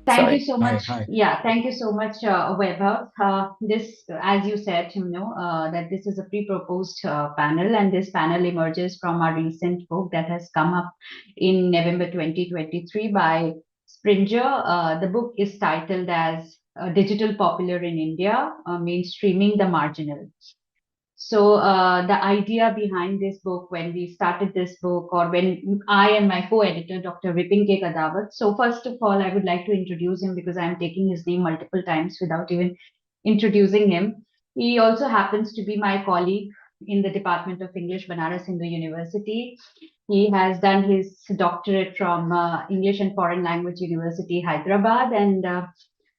Thank you Sorry. so Hi, much. hi. Yeah, thank you so much, Vaibhav. This, as you said, that this is a pre-proposed panel, and this panel emerges from our recent book that has come up in November 2023 by Springer. The book is titled as Digital Popular in India, Mainstreaming the Marginal. So the idea behind this book, when we started this book, or when I and my co-editor, Dr. Vipin K. Kadawat. So first of all, I would like to introduce him because I'm taking his name multiple times without even introducing him. He also happens to be my colleague in the Department of English, Banaras Hindu University. He has done his doctorate from English and Foreign Language University, Hyderabad, and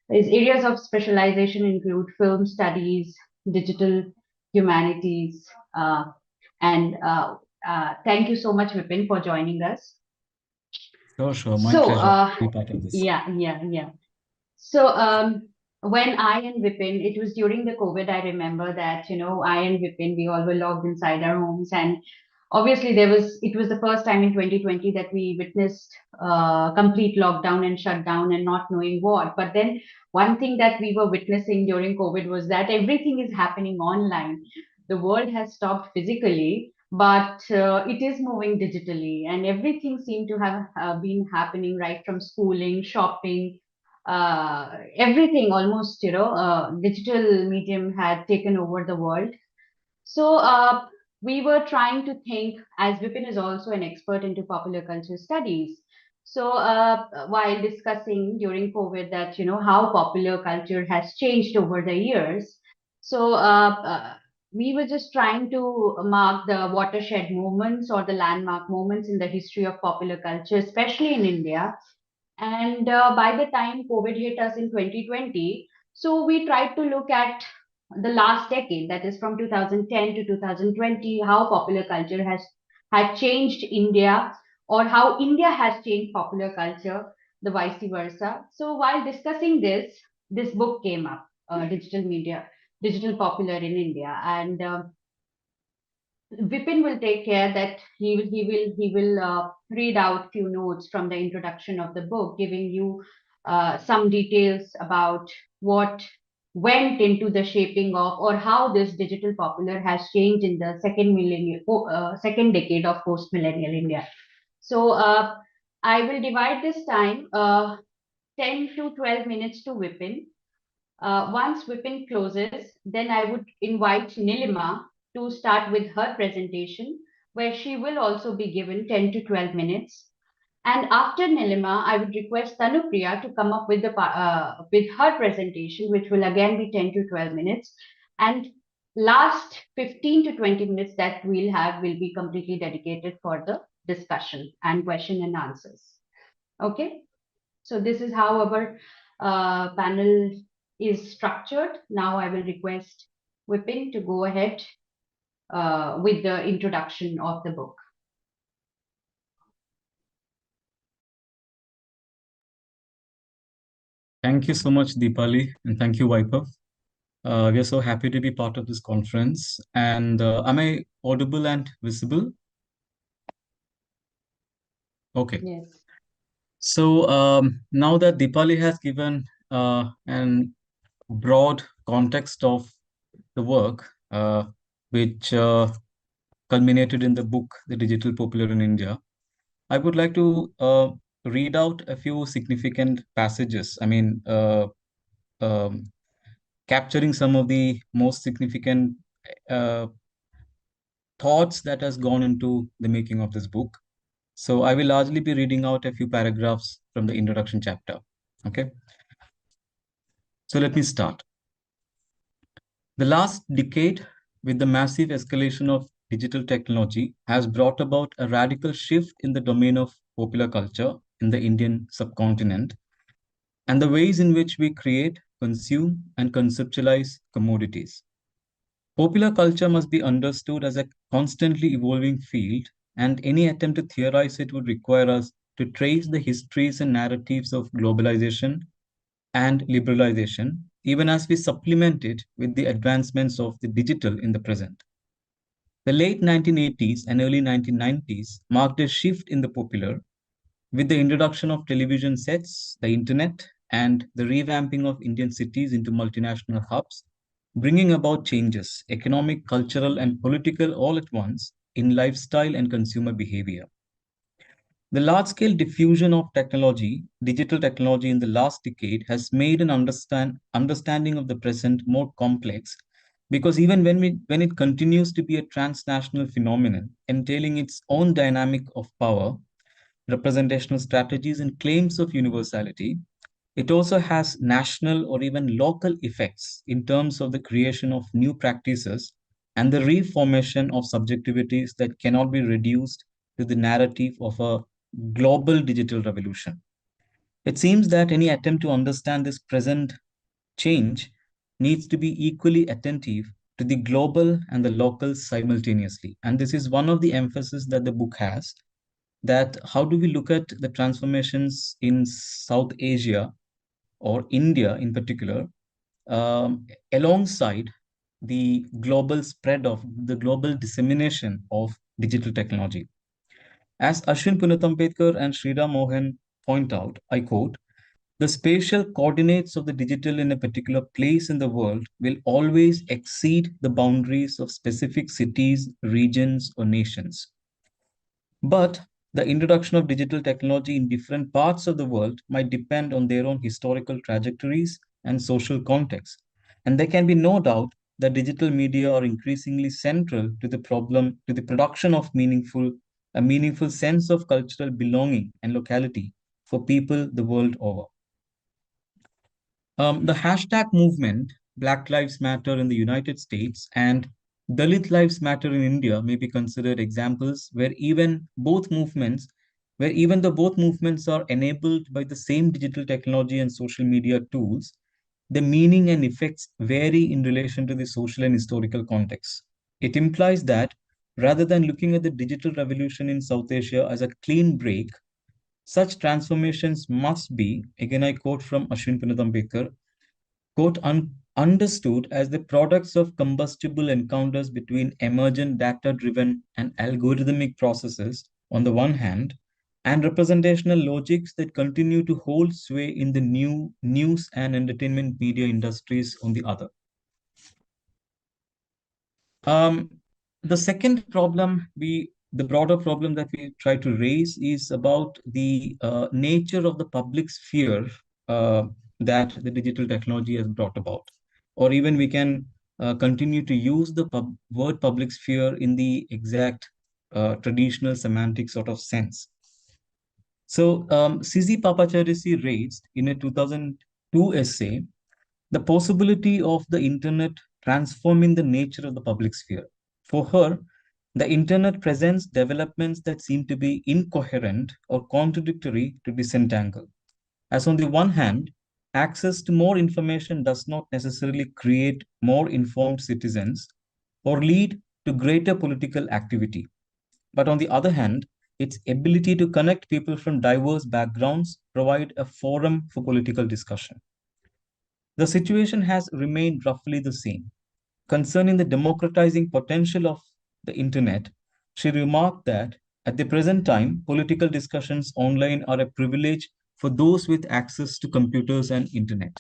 his areas of specialization include film studies, digital humanities, and thank you so much, Vipin, for joining us. Sure, sure. My So, pleasure to be part of this. yeah. So, when I and Vipin, it was during the COVID, I remember that, I and Vipin, we all were locked inside our homes. And obviously, it was the first time in 2020 that we witnessed complete lockdown and shutdown and not knowing what. But then one thing that we were witnessing during COVID was that everything is happening online. The world has stopped physically, but it is moving digitally, and everything seemed to have been happening right from schooling, shopping, everything almost, digital medium had taken over the world. So we were trying to think, as Vipin is also an expert into popular culture studies. So while discussing during COVID that, how popular culture has changed over the years. So we were just trying to mark the watershed moments or the landmark moments in the history of popular culture, especially in India. And by the time COVID hit us in 2020, so we tried to look at the last decade, that is from 2010 to 2020, how popular culture has had changed India, or how India has changed popular culture, the vice versa. So while discussing this book came up, digital media, digital popular in India, and Vipin will take care that he will read out few notes from the introduction of the book, giving you some details about what went into the shaping of, or how this digital popular has changed in the second decade of post millennial India. So I will divide this time 10 to 12 minutes to Vipin. Once Vipin closes, then I would invite Nilima to start with her presentation, where she will also be given 10 to 12 minutes. And after Nilima, I would request Tanupriya to come up with with her presentation, which will again be 10 to 12 minutes. And last 15 to 20 minutes that we'll have will be completely dedicated for the discussion and question and answers. Okay? So this is how our panel is structured. Now I will request Vipin to go ahead with the introduction of the book. Thank you so much, Deepali, and thank you, Vaibhav. We are so happy to be part of this conference. And am I audible and visible? Okay. Yes. So now that Deepali has given an broad context of the work, which culminated in the book, The Digital Popular in India, I would like to read out a few significant passages. Um, Capturing some of the most significant uh, thoughts that has gone into the making of this book. So I will largely be reading out a few paragraphs from the introduction chapter. Okay. So let me start. The last decade, with the massive escalation of digital technology, has brought about a radical shift in the domain of popular culture in the Indian subcontinent and the ways in which we create, consume, and conceptualize commodities. Popular culture must be understood as a constantly evolving field, and any attempt to theorize it would require us to trace the histories and narratives of globalization and liberalization, even as we supplement it with the advancements of the digital in the present. The late 1980s and early 1990s marked a shift in the popular with the introduction of television sets, the internet, and the revamping of Indian cities into multinational hubs, bringing about changes, economic, cultural, and political all at once in lifestyle and consumer behavior. The large scale diffusion of technology, digital technology in the last decade has made an understanding of the present more complex because even when it continues to be a transnational phenomenon entailing its own dynamic of power, representational strategies, and claims of universality, it also has national or even local effects in terms of the creation of new practices and the reformation of subjectivities that cannot be reduced to the narrative of a global digital revolution. It seems that any attempt to understand this present change needs to be equally attentive to the global and the local simultaneously. And this is one of the emphasis that the book has, that how do we look at the transformations in South Asia or India in particular, alongside the global spread of the global dissemination of digital technology. As Ashwin Punatampedkar and Sriram Mohan point out, I quote, the spatial coordinates of the digital in a particular place in the world will always exceed the boundaries of specific cities, regions, or nations. But the introduction of digital technology in different parts of the world might depend on their own historical trajectories and social context. And there can be no doubt that digital media are increasingly central to the problem, to the production of a meaningful sense of cultural belonging and locality for people the world over. The hashtag movement, Black Lives Matter in the United States and Dalit Lives Matter in India, may be considered examples where even though both movements are enabled by the same digital technology and social media tools, the meaning and effects vary in relation to the social and historical context. It implies that rather than looking at the digital revolution in South Asia as a clean break, such transformations must be, again I quote from Ashwin Punatambekar, quote, understood as the products of combustible encounters between emergent data driven and algorithmic processes on the one hand, and representational logics that continue to hold sway in the new news and entertainment media industries on the other. Um, the second problem the broader problem that we try to raise is about the nature of the public sphere uh, that the digital technology has brought about. Or even we can continue to use the word public sphere in the exact traditional semantic sort of sense. So, CZ Papacharisi raised in a 2002 essay the possibility of the internet transforming the nature of the public sphere. For her, the internet presents developments that seem to be incoherent or contradictory to disentangle. As on the one hand, access to more information does not necessarily create more informed citizens or lead to greater political activity. But on the other hand, its ability to connect people from diverse backgrounds provide a forum for political discussion. The situation has remained roughly the same. Concerning the democratizing potential of the internet, she remarked that at the present time, political discussions online are a privilege for those with access to computers and internet.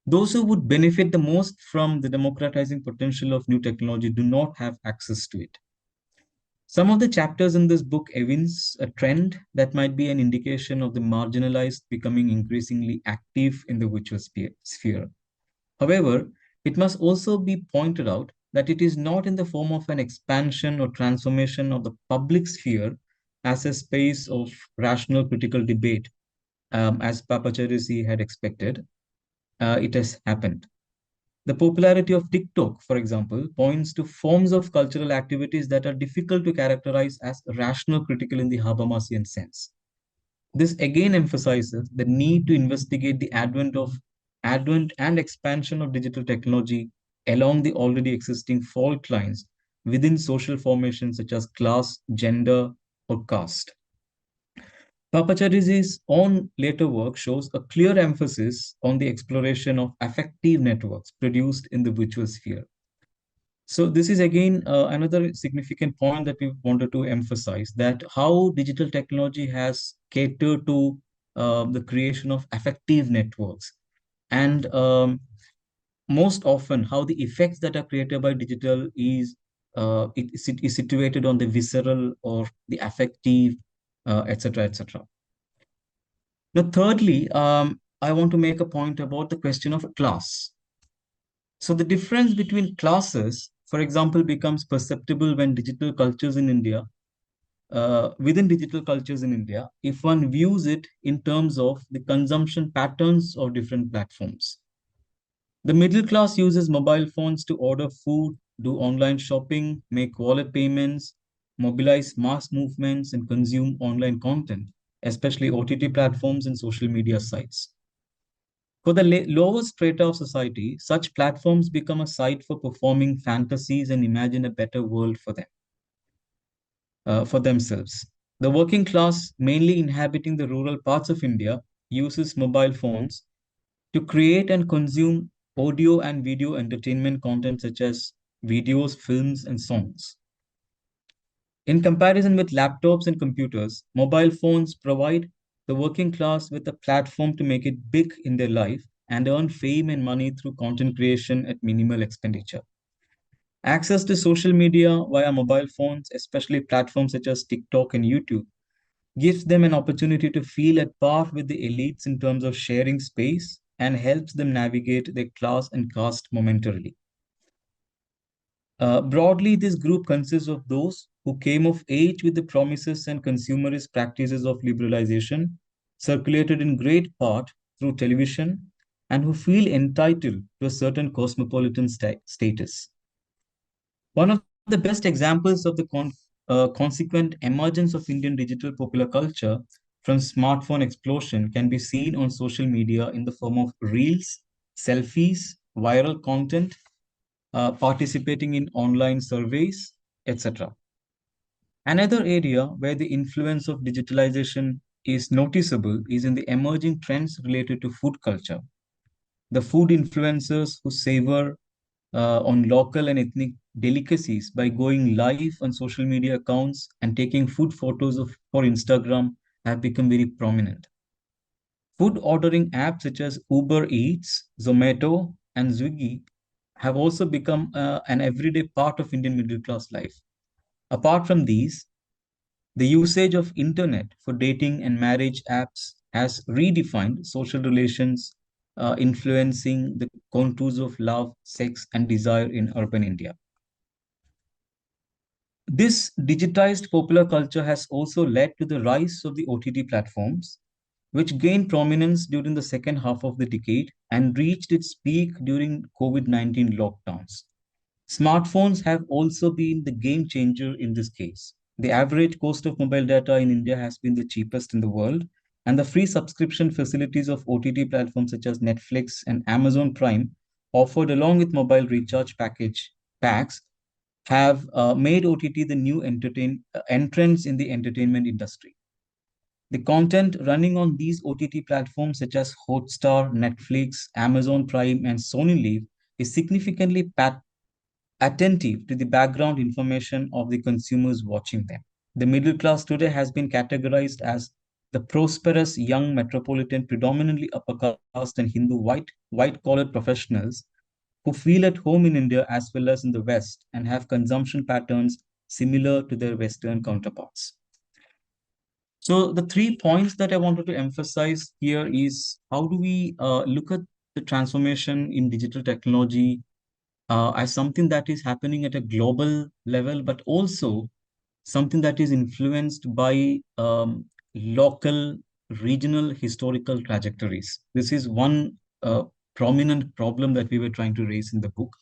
Those who would benefit the most from the democratizing potential of new technology do not have access to it. Some of the chapters in this book evince a trend that might be an indication of the marginalized becoming increasingly active in the virtual sphere. However, it must also be pointed out that it is not in the form of an expansion or transformation of the public sphere as a space of rational critical debate, as Papacharisi had expected. It has happened. The popularity of TikTok, for example, points to forms of cultural activities that are difficult to characterize as rational critical in the Habermasian sense. This again emphasizes the need to investigate the advent and expansion of digital technology along the already existing fault lines within social formations such as class, gender, or caste. Papacharisi's own later work shows a clear emphasis on the exploration of affective networks produced in the virtual sphere. So this is again another significant point that we wanted to emphasize, that how digital technology has catered to the creation of affective networks, and most often how the effects that are created by digital is situated on the visceral or the affective, etc., etc. Now, thirdly, I want to make a point about the question of class. So the difference between classes, for example, becomes perceptible when digital cultures in India, within digital cultures in India, if one views it in terms of the consumption patterns of different platforms. The middle class uses mobile phones to order food, do online shopping, make wallet payments, mobilize mass movements, and consume online content, especially OTT platforms and social media sites. For the lower strata of society, such platforms become a site for performing fantasies and imagine a better world for them, for themselves. The working class, mainly inhabiting the rural parts of India, uses mobile phones to create and consume audio and video entertainment content such as videos, films, and songs. In comparison with laptops and computers, mobile phones provide the working class with a platform to make it big in their life and earn fame and money through content creation at minimal expenditure. Access to social media via mobile phones, especially platforms such as TikTok and YouTube, gives them an opportunity to feel at par with the elites in terms of sharing space and helps them navigate their class and caste momentarily. Broadly, this group consists of those who came of age with the promises and consumerist practices of liberalization, circulated in great part through television, and who feel entitled to a certain cosmopolitan status. One of the best examples of the consequent emergence of Indian digital popular culture from smartphone explosion can be seen on social media in the form of reels, selfies, viral content, participating in online surveys, etc. Another area where the influence of digitalization is noticeable is in the emerging trends related to food culture. The food influencers who savor on local and ethnic delicacies by going live on social media accounts and taking food photos for Instagram have become very prominent. Food ordering apps such as Uber Eats, Zomato, and Swiggy have also become an everyday part of Indian middle class life. Apart from these, the usage of internet for dating and marriage apps has redefined social relations, influencing the contours of love, sex, and desire in urban India. This digitized popular culture has also led to the rise of the OTT platforms, which gained prominence during the second half of the decade and reached its peak during COVID-19 lockdowns. Smartphones have also been the game changer in this case. The average cost of mobile data in India has been the cheapest in the world, and the free subscription facilities of OTT platforms such as Netflix and Amazon Prime, offered along with mobile recharge package packs, have made OTT the new entrance in the entertainment industry. The content running on these OTT platforms such as Hotstar, Netflix, Amazon Prime, and Sony Live is significantly attentive to the background information of the consumers watching them. The middle class today has been categorized as the prosperous young metropolitan, predominantly upper caste and Hindu white collar professionals who feel at home in India as well as in the West and have consumption patterns similar to their Western counterparts. So the 3 points that I wanted to emphasize here is how do we look at the transformation in digital technology as something that is happening at a global level, but also something that is influenced by local, regional, historical trajectories. This is one prominent problem that we were trying to raise in the book.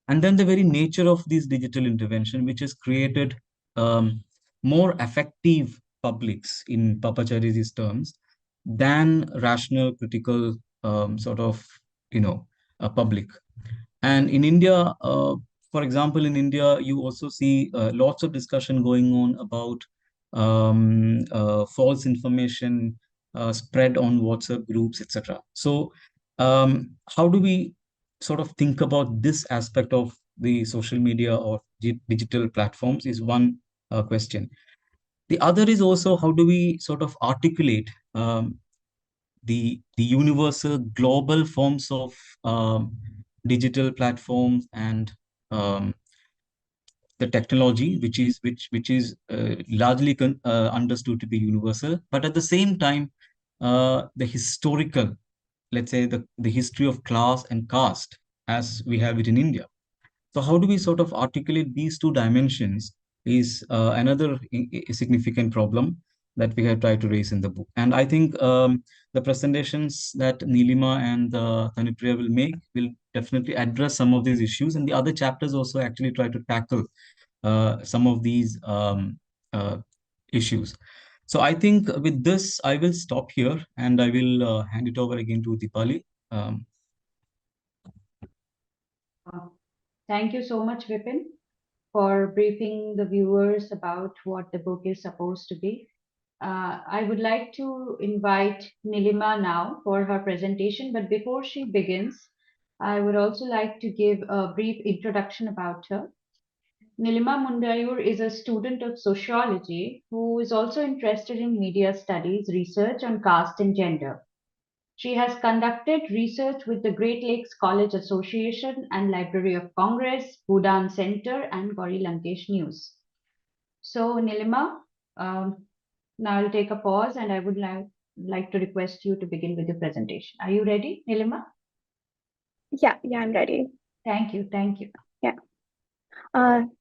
And then the very nature of this digital intervention, which has created um, more effective publics, in Papachari's terms, than rational, critical sort of, public. And in India, for example, in India, you also see lots of discussion going on about false information spread on WhatsApp groups, etc. So, how do we sort of think about this aspect of the social media or digital platforms is one question. The other is also how do we sort of articulate the universal global forms of um, digital platforms and um, the technology, which is largely understood to be universal, but at the same time, the historical, let's say the history of class and caste as we have it in India. So how do we sort of articulate these two dimensions is another significant problem that we have tried to raise in the book. And I think the presentations that Nilima and Tanipriya will make will definitely address some of these issues. And the other chapters also actually try to tackle some of these uh, issues. So I think with this, I will stop here and I will hand it over again to Dipali. Um, Uh, Thank you so much, Vipin, for briefing the viewers about what the book is supposed to be. I would like to invite Nilima now for her presentation, but before she begins, I would also like to give a brief introduction about her. Nilima Mundayur is a student of sociology who is also interested in media studies, research on caste and gender. She has conducted research with the Great Lakes College Association and Library of Congress, Bhudan Center, and Gauri Lankesh News. So, Nilima, um, now I'll take a pause and I would like to request you to begin with your presentation. Are you ready, Nilima? Yeah, I'm ready. Thank you, thank you. Yeah.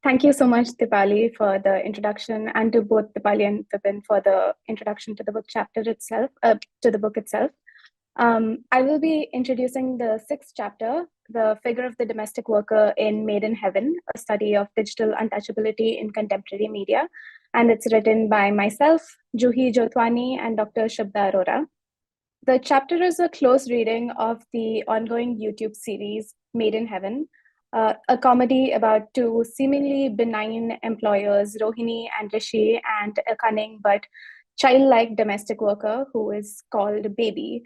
Thank you so much, Dipali, for the introduction, and to both Dipali and Vipin for the introduction to the book chapter itself, to the book itself. I will be introducing the sixth chapter, The Figure of the Domestic Worker in Made in Heaven, a study of digital untouchability in contemporary media. And it's written by myself, Juhi Jotwani, and Dr. Shabda Arora. The chapter is a close reading of the ongoing YouTube series Made in Heaven, a comedy about two seemingly benign employers, Rohini and Rishi, and a cunning but childlike domestic worker who is called Baby.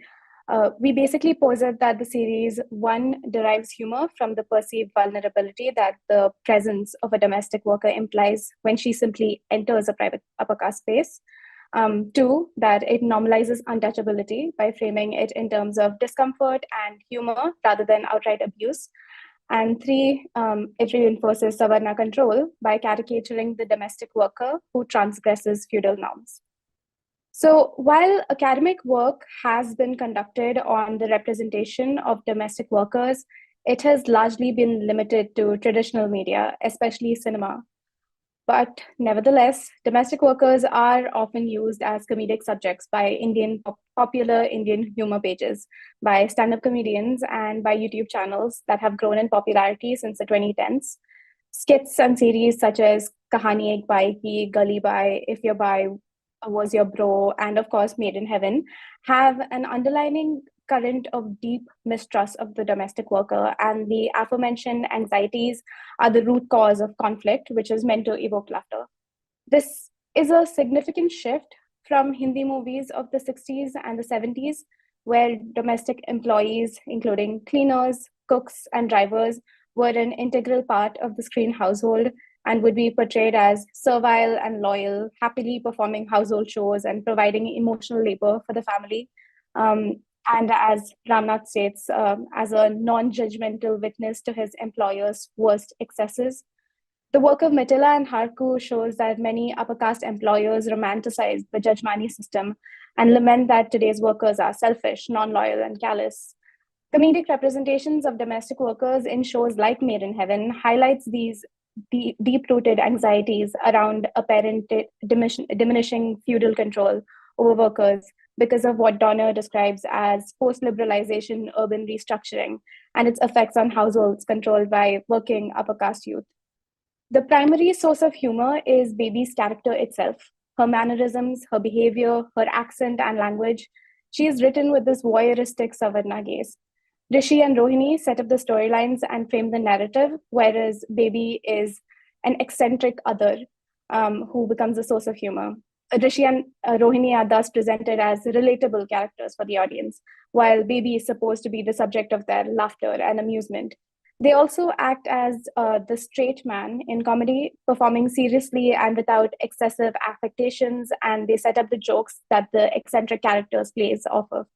We basically posit that the series, one, derives humor from the perceived vulnerability that the presence of a domestic worker implies when she simply enters a private upper caste space. Two, that it normalizes untouchability by framing it in terms of discomfort and humor rather than outright abuse. And three, it reinforces Savarna control by caricaturing the domestic worker who transgresses feudal norms. So while academic work has been conducted on the representation of domestic workers, it has largely been limited to traditional media, especially cinema. But nevertheless, domestic workers are often used as comedic subjects by popular Indian humor pages, by stand-up comedians, and by YouTube channels that have grown in popularity since the 2010s. Skits and series such as Kahani Ek Bai Ki, Gully Bai, If Your Bai Was Your Bro, and of course Made in Heaven have an underlying current of deep mistrust of the domestic worker, and the aforementioned anxieties are the root cause of conflict, which is meant to evoke laughter. This is a significant shift from Hindi movies of the 60s and the 70s, where domestic employees, including cleaners, cooks, and drivers, were an integral part of the screen household and would be portrayed as servile and loyal, happily performing household chores and providing emotional labor for the family. And as Ramnath states, as a non-judgmental witness to his employer's worst excesses. The work of Mitila and Harku shows that many upper caste employers romanticize the Jajmani system and lament that today's workers are selfish, non-loyal, and callous. Comedic representations of domestic workers in shows like Made in Heaven highlights these deep-rooted anxieties around apparent diminishing feudal control over workers because of what Donner describes as post-liberalization urban restructuring and its effects on households controlled by working upper caste youth. The primary source of humor is Baby's character itself, her mannerisms, her behavior, her accent and language. She is written with this voyeuristic Savarna gaze. Rishi and Rohini set up the storylines and frame the narrative, whereas Baby is an eccentric other who becomes a source of humor. Rishi and Rohini are thus presented as relatable characters for the audience, while Baby is supposed to be the subject of their laughter and amusement. They also act as the straight man in comedy, performing seriously and without excessive affectations, and they set up the jokes that the eccentric characters plays off of.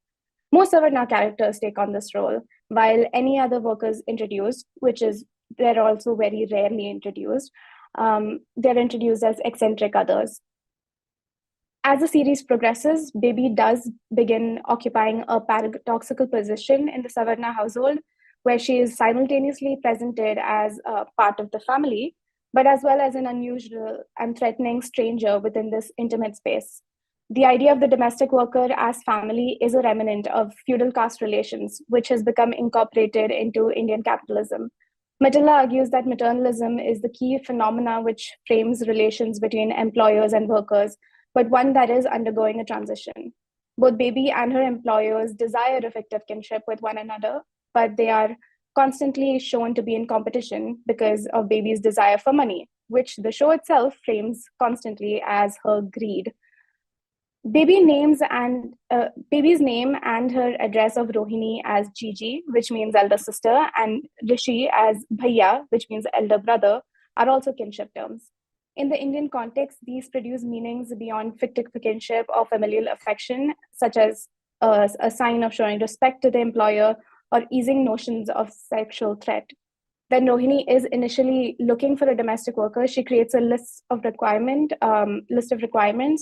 Most Savarna characters take on this role, while any other workers introduced, which is they're also very rarely introduced, they're introduced as eccentric others. As the series progresses, Baby does begin occupying a paradoxical position in the Savarna household, where she is simultaneously presented as a part of the family, but as well as an unusual and threatening stranger within this intimate space. The idea of the domestic worker as family is a remnant of feudal caste relations, which has become incorporated into Indian capitalism. Matilda argues that maternalism is the key phenomena which frames relations between employers and workers, but one that is undergoing a transition. Both Baby and her employers desire effective kinship with one another, but they are constantly shown to be in competition because of Baby's desire for money, which the show itself frames constantly as her greed. Baby's name and her address of Rohini as Gigi, which means elder sister, and Rishi as Bhaiya, which means elder brother, are also kinship terms. In the Indian context, these produce meanings beyond fictive kinship or familial affection, such as a sign of showing respect to the employer or easing notions of sexual threat. When Rohini is initially looking for a domestic worker, she creates a list of requirements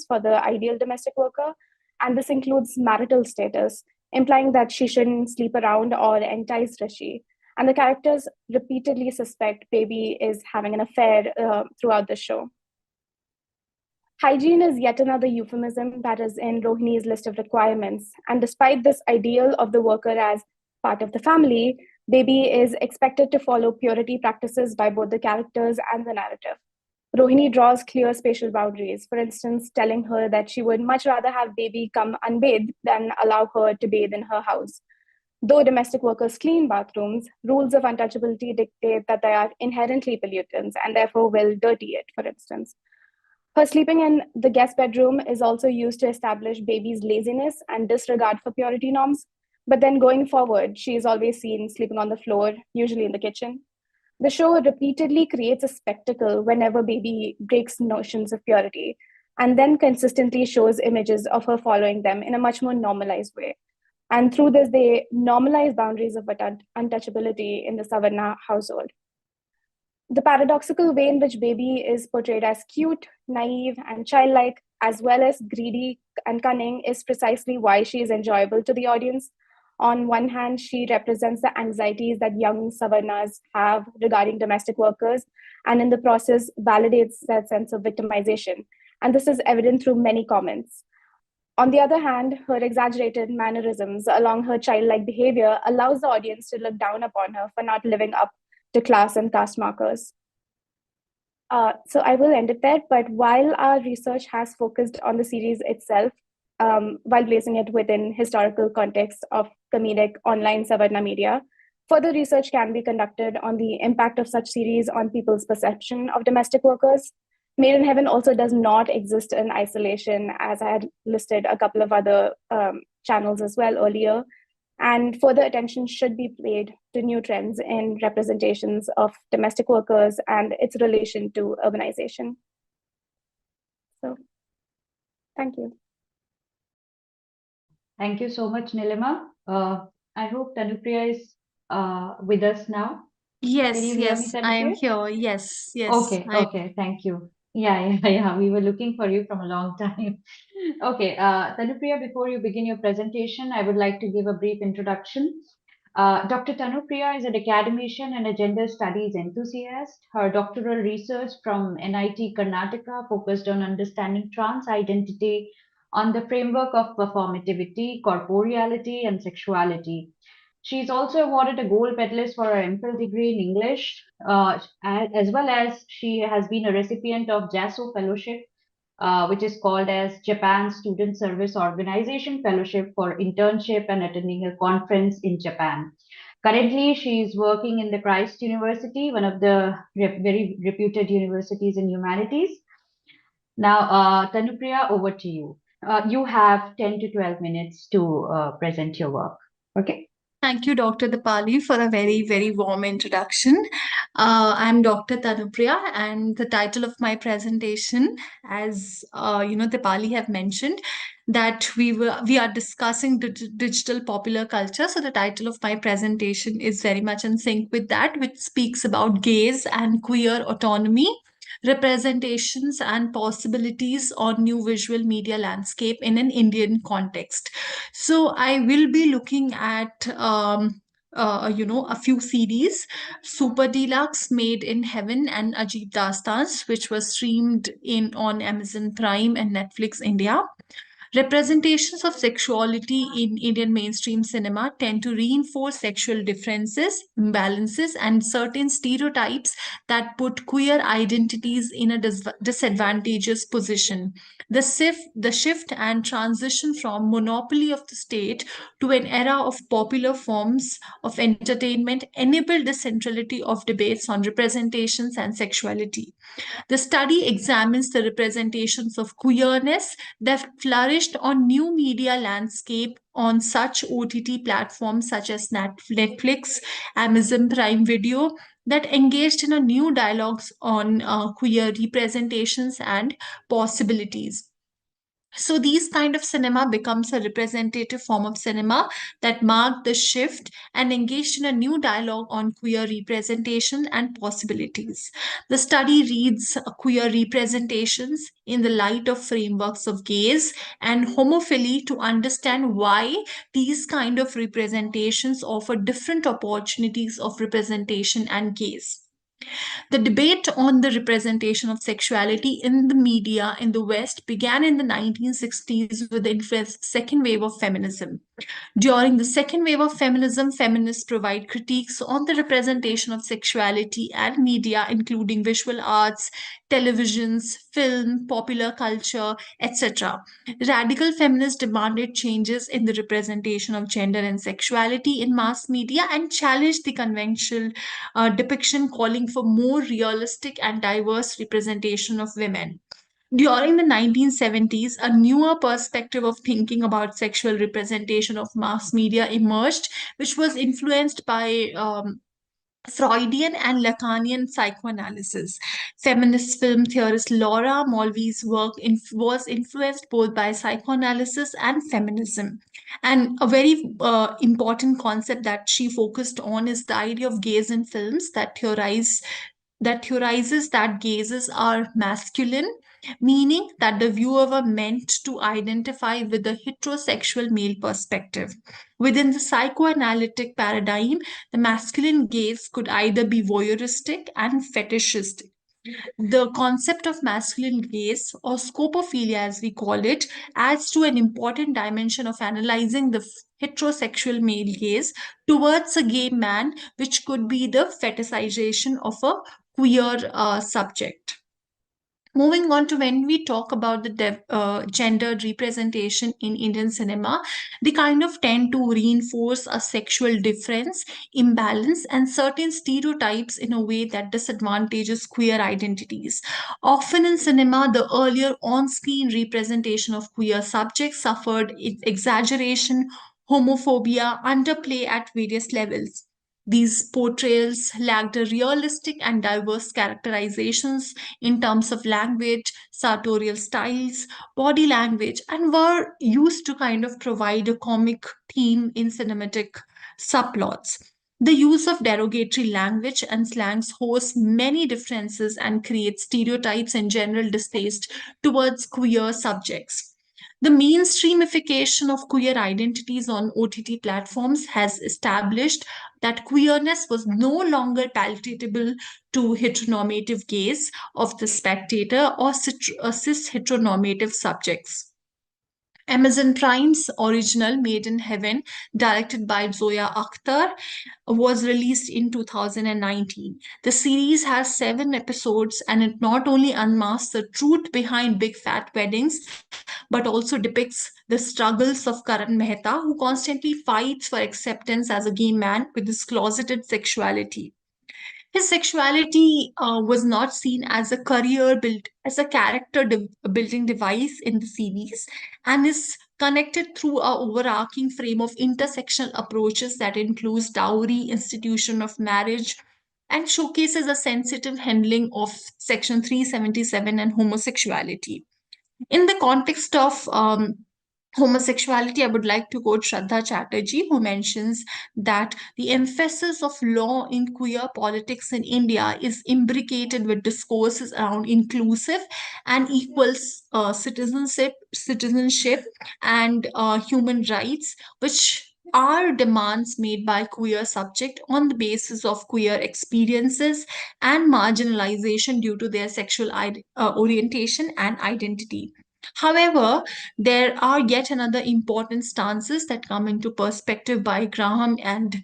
for the ideal domestic worker, and this includes marital status, implying that she shouldn't sleep around or entice Rishi. And the characters repeatedly suspect Baby is having an affair throughout the show. Hygiene is yet another euphemism that is in Rohini's list of requirements. And despite this ideal of the worker as part of the family, Baby is expected to follow purity practices by both the characters and the narrative. Rohini draws clear spatial boundaries, for instance, telling her that she would much rather have Baby come unbathed than allow her to bathe in her house. Though domestic workers clean bathrooms, rules of untouchability dictate that they are inherently pollutants and therefore will dirty it, for instance. Her sleeping in the guest bedroom is also used to establish Baby's laziness and disregard for purity norms. But then going forward, she is always seen sleeping on the floor, usually in the kitchen. The show repeatedly creates a spectacle whenever Baby breaks notions of purity, and then consistently shows images of her following them in a much more normalized way. And through this, they normalize boundaries of untouchability in the Savarna household. The paradoxical way in which Baby is portrayed as cute, naive, and childlike, as well as greedy and cunning, is precisely why she is enjoyable to the audience. On one hand, she represents the anxieties that young Savarnas have regarding domestic workers, and in the process, validates that sense of victimization. And this is evident through many comments. On the other hand, her exaggerated mannerisms along her childlike behavior allows the audience to look down upon her for not living up to class and caste markers. So I will end it there, but while our research has focused on the series itself, while placing it within historical context of comedic online Savarna media, further research can be conducted on the impact of such series on people's perception of domestic workers. Made in Heaven also does not exist in isolation, as I had listed a couple of other channels as well earlier. And further attention should be paid to new trends in representations of domestic workers and its relation to urbanization. So, thank you. Thank you so much, Nilima. I hope Tanupriya is with us now. Yes, Can you hear me, yes, I am Tanupriya? here. Yes, yes. Okay, okay, thank you. Yeah. We were looking for you from a long time. Okay, Tanupriya, before you begin your presentation, I would like to give a brief introduction. Dr. Tanupriya is an academician and a gender studies enthusiast. Her doctoral research from NIT Karnataka focused on understanding trans identity on the framework of performativity, corporeality, and sexuality. She's also awarded a gold medalist for her MPhil degree in English, as well as she has been a recipient of JASO Fellowship, which is called as Japan Student Service Organization Fellowship for internship and attending a conference in Japan. Currently, she is working in the Christ University, one of the very reputed universities in humanities. Now, Tanupriya, over to you. You have 10 to 12 minutes to present your work. Okay. Thank you, Dr. Dipali, for a very, very warm introduction. I'm Dr. Tanupriya, and the title of my presentation, as Dipali have mentioned, that we are discussing digital popular culture. So the title of my presentation is very much in sync with that, which speaks about gaze and queer autonomy, representations and possibilities on new visual media landscape in an Indian context. So I will be looking at a few series: Super Deluxe, Made in Heaven, and Ajib Dastans, which was streamed in on Amazon Prime and Netflix India. Representations of sexuality in Indian mainstream cinema tend to reinforce sexual differences, imbalances, and certain stereotypes that put queer identities in a disadvantageous position. The shift and transition from monopoly of the state to an era of popular forms of entertainment enabled the centrality of debates on representations and sexuality. The study examines the representations of queerness that flourished on new media landscape on such OTT platforms such as Netflix, Amazon Prime Video, that engaged in a new dialogues on queer representations and possibilities. So these kind of cinema becomes a representative form of cinema that marked the shift and engaged in a new dialogue on queer representation and possibilities. The study reads queer representations in the light of frameworks of gaze and homophily to understand why these kind of representations offer different opportunities of representation and gaze. The debate on the representation of sexuality in the media in the West began in the 1960s with the second wave of feminism. During the second wave of feminism, feminists provide critiques on the representation of sexuality and media, including visual arts, televisions, film, popular culture, etc. Radical feminists demanded changes in the representation of gender and sexuality in mass media and challenged the conventional depiction, calling for more realistic and diverse representation of women. During the 1970s, a newer perspective of thinking about sexual representation of mass media emerged, which was influenced by Freudian and Lacanian psychoanalysis. Feminist film theorist Laura Mulvey's work was influenced both by psychoanalysis and feminism. And a very important concept that she focused on is the idea of gaze in films that theorizes that gazes are masculine, meaning that the viewer were meant to identify with the heterosexual male perspective. Within the psychoanalytic paradigm, the masculine gaze could either be voyeuristic and fetishistic. The concept of masculine gaze, or scopophilia as we call it, adds to an important dimension of analyzing the heterosexual male gaze towards a gay man, which could be the fetishization of a queer subject. Moving on to when we talk about the gendered representation in Indian cinema, they kind of tend to reinforce a sexual difference, imbalance, and certain stereotypes in a way that disadvantages queer identities. Often in cinema, the earlier on screen representation of queer subjects suffered exaggeration, homophobia, underplay at various levels. These portrayals lacked a realistic and diverse characterizations in terms of language, sartorial styles, body language, and were used to kind of provide a comic theme in cinematic subplots. The use of derogatory language and slangs hosts many differences and creates stereotypes and general distaste towards queer subjects. The mainstreamification of queer identities on OTT platforms has established that queerness was no longer palatable to heteronormative gaze of the spectator or cis heteronormative subjects. Amazon Prime's original Made in Heaven, directed by Zoya Akhtar, was released in 2019. The series has 7 episodes and it not only unmasks the truth behind big fat weddings, but also depicts the struggles of Karan Mehta, who constantly fights for acceptance as a gay man with his closeted sexuality. His sexuality was not seen as as a character building device in the series, and his connected through a overarching frame of intersectional approaches that includes dowry, institution of marriage, and showcases a sensitive handling of Section 377 and homosexuality. In the context of homosexuality, I would like to quote Shraddha Chatterjee, who mentions that the emphasis of law in queer politics in India is imbricated with discourses around inclusive and equal citizenship and human rights, which are demands made by queer subject on the basis of queer experiences and marginalization due to their sexual orientation and identity. However, there are yet another important stances that come into perspective by Graham and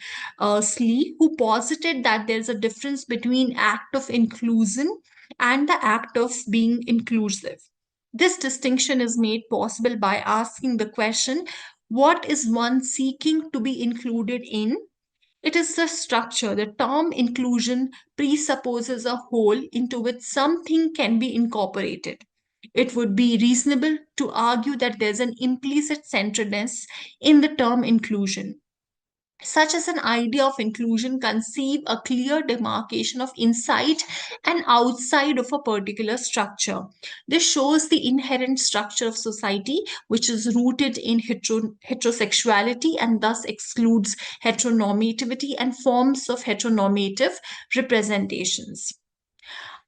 Slee, who posited that there's a difference between act of inclusion and the act of being inclusive. This distinction is made possible by asking the question, what is one seeking to be included in? It is the structure. The term inclusion presupposes a whole into which something can be incorporated. It would be reasonable to argue that there's an implicit centeredness in the term inclusion. Such as an idea of inclusion conceive a clear demarcation of inside and outside of a particular structure. This shows the inherent structure of society, which is rooted in heterosexuality and thus excludes heteronormativity and forms of heteronormative representations.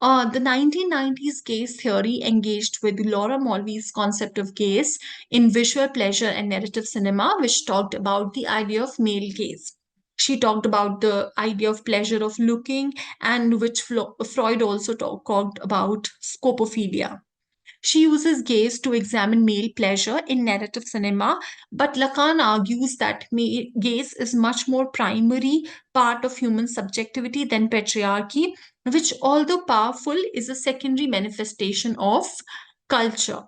The 1990s gaze theory engaged with Laura Mulvey's concept of gaze in visual pleasure and narrative cinema, which talked about the idea of male gaze. She talked about the idea of pleasure of looking, and which Freud also talked about scopophilia. She uses gaze to examine male pleasure in narrative cinema, but Lacan argues that gaze is much more primary part of human subjectivity than patriarchy, which, although powerful, is a secondary manifestation of culture.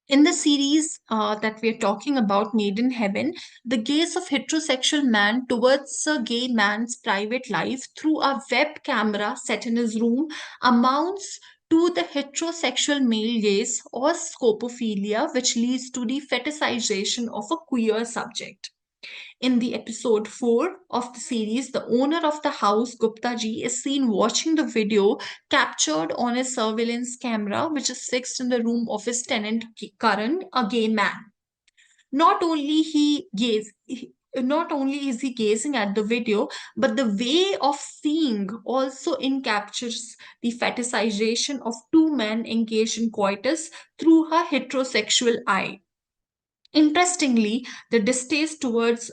In the series that we're talking about, Made in Heaven, the gaze of heterosexual man towards a gay man's private life through a web camera set in his room amounts to the heterosexual male gaze or scopophilia, which leads to the fetishization of a queer subject. In the episode 4 of the series, the owner of the house, Gupta ji, is seen watching the video captured on a surveillance camera, which is fixed in the room of his tenant, Karan, a gay man. Not only not only is he gazing at the video, but the way of seeing also encaptures the fetishization of two men engaged in coitus through a heterosexual eye. Interestingly, the distaste towards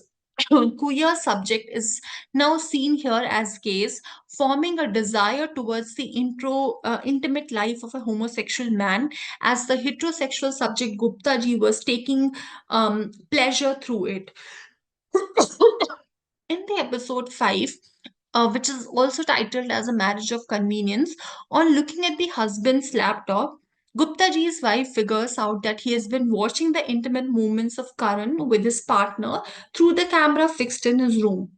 queer subject is now seen here as gaze, forming a desire towards the intimate life of a homosexual man, as the heterosexual subject Gupta ji was taking pleasure through it. In the episode 5, which is also titled as A Marriage of Convenience, on looking at the husband's laptop, Gupta ji's wife figures out that he has been watching the intimate movements of Karan with his partner through the camera fixed in his room.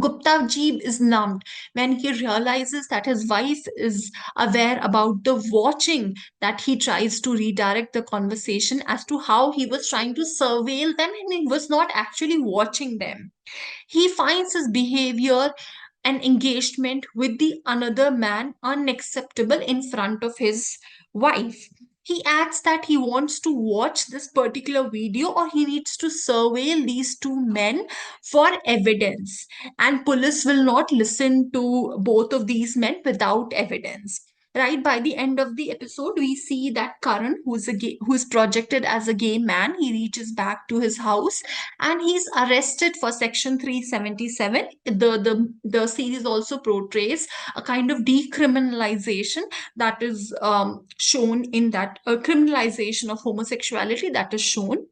Gupta ji is numbed when he realizes that his wife is aware about the watching, that he tries to redirect the conversation as to how he was trying to surveil them and he was not actually watching them. He finds his behavior and engagement with the another man unacceptable in front of his wife. He adds that he wants to watch this particular video, or he needs to surveil these two men for evidence, and police will not listen to both of these men without evidence. Right by the end of the episode, we see that Karan, who is projected as a gay man, he reaches back to his house and he's arrested for Section 377. The series also portrays a kind of decriminalization that is shown in that criminalization of homosexuality that is shown.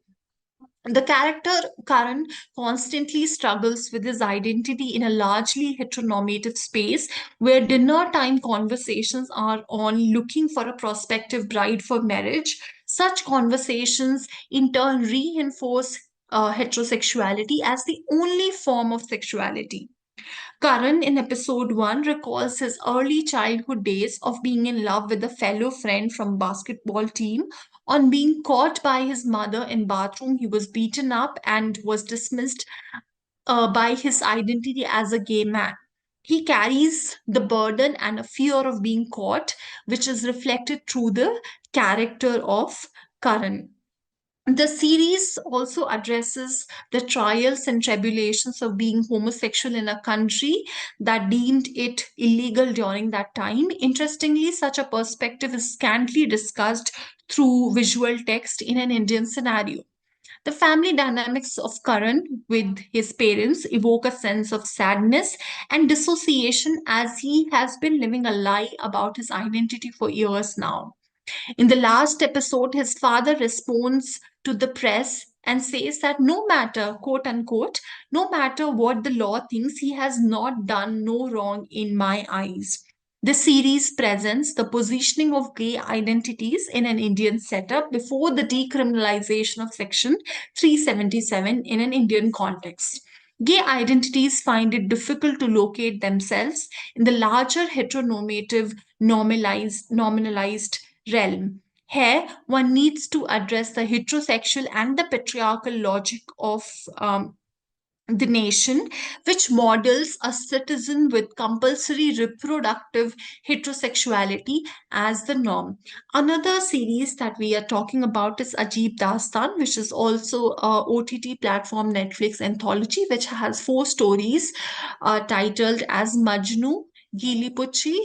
The character Karan constantly struggles with his identity in a largely heteronormative space where dinner time conversations are on looking for a prospective bride for marriage. Such conversations in turn reinforce heterosexuality as the only form of sexuality. Karan in episode 1 recalls his early childhood days of being in love with a fellow friend from basketball team On being caught by his mother in bathroom, he was beaten up and was dismissed by his identity as a gay man. He carries the burden and a fear of being caught, which is reflected through the character of Karan. The series also addresses the trials and tribulations of being homosexual in a country that deemed it illegal during that time. Interestingly, such a perspective is scantily discussed through visual text in an Indian scenario. The family dynamics of Karan with his parents evoke a sense of sadness and dissociation as he has been living a lie about his identity for years now. In the last episode, his father responds to the press and says that no matter, quote unquote, no matter what the law thinks, he has not done no wrong in my eyes. The series presents the positioning of gay identities in an Indian setup before the decriminalization of Section 377 in an Indian context. Gay identities find it difficult to locate themselves in the larger heteronormative, nominalized realm. Here, one needs to address the heterosexual and the patriarchal logic of the nation, which models a citizen with compulsory reproductive heterosexuality as the norm. Another series that we are talking about is Ajib Dastan, which is also a OTT platform Netflix anthology, which has 4 stories titled as Majnu, Gili Puchi,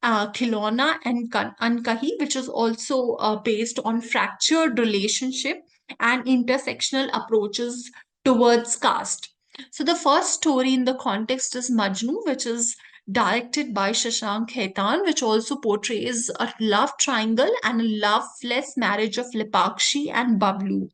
Khilona, and Ankahi, which is also based on fractured relationship and intersectional approaches towards caste. So the first story in the context is Majnu, which is directed by Shashank Khaitan, which also portrays a love triangle and a loveless marriage of Lipakshi and Bablu.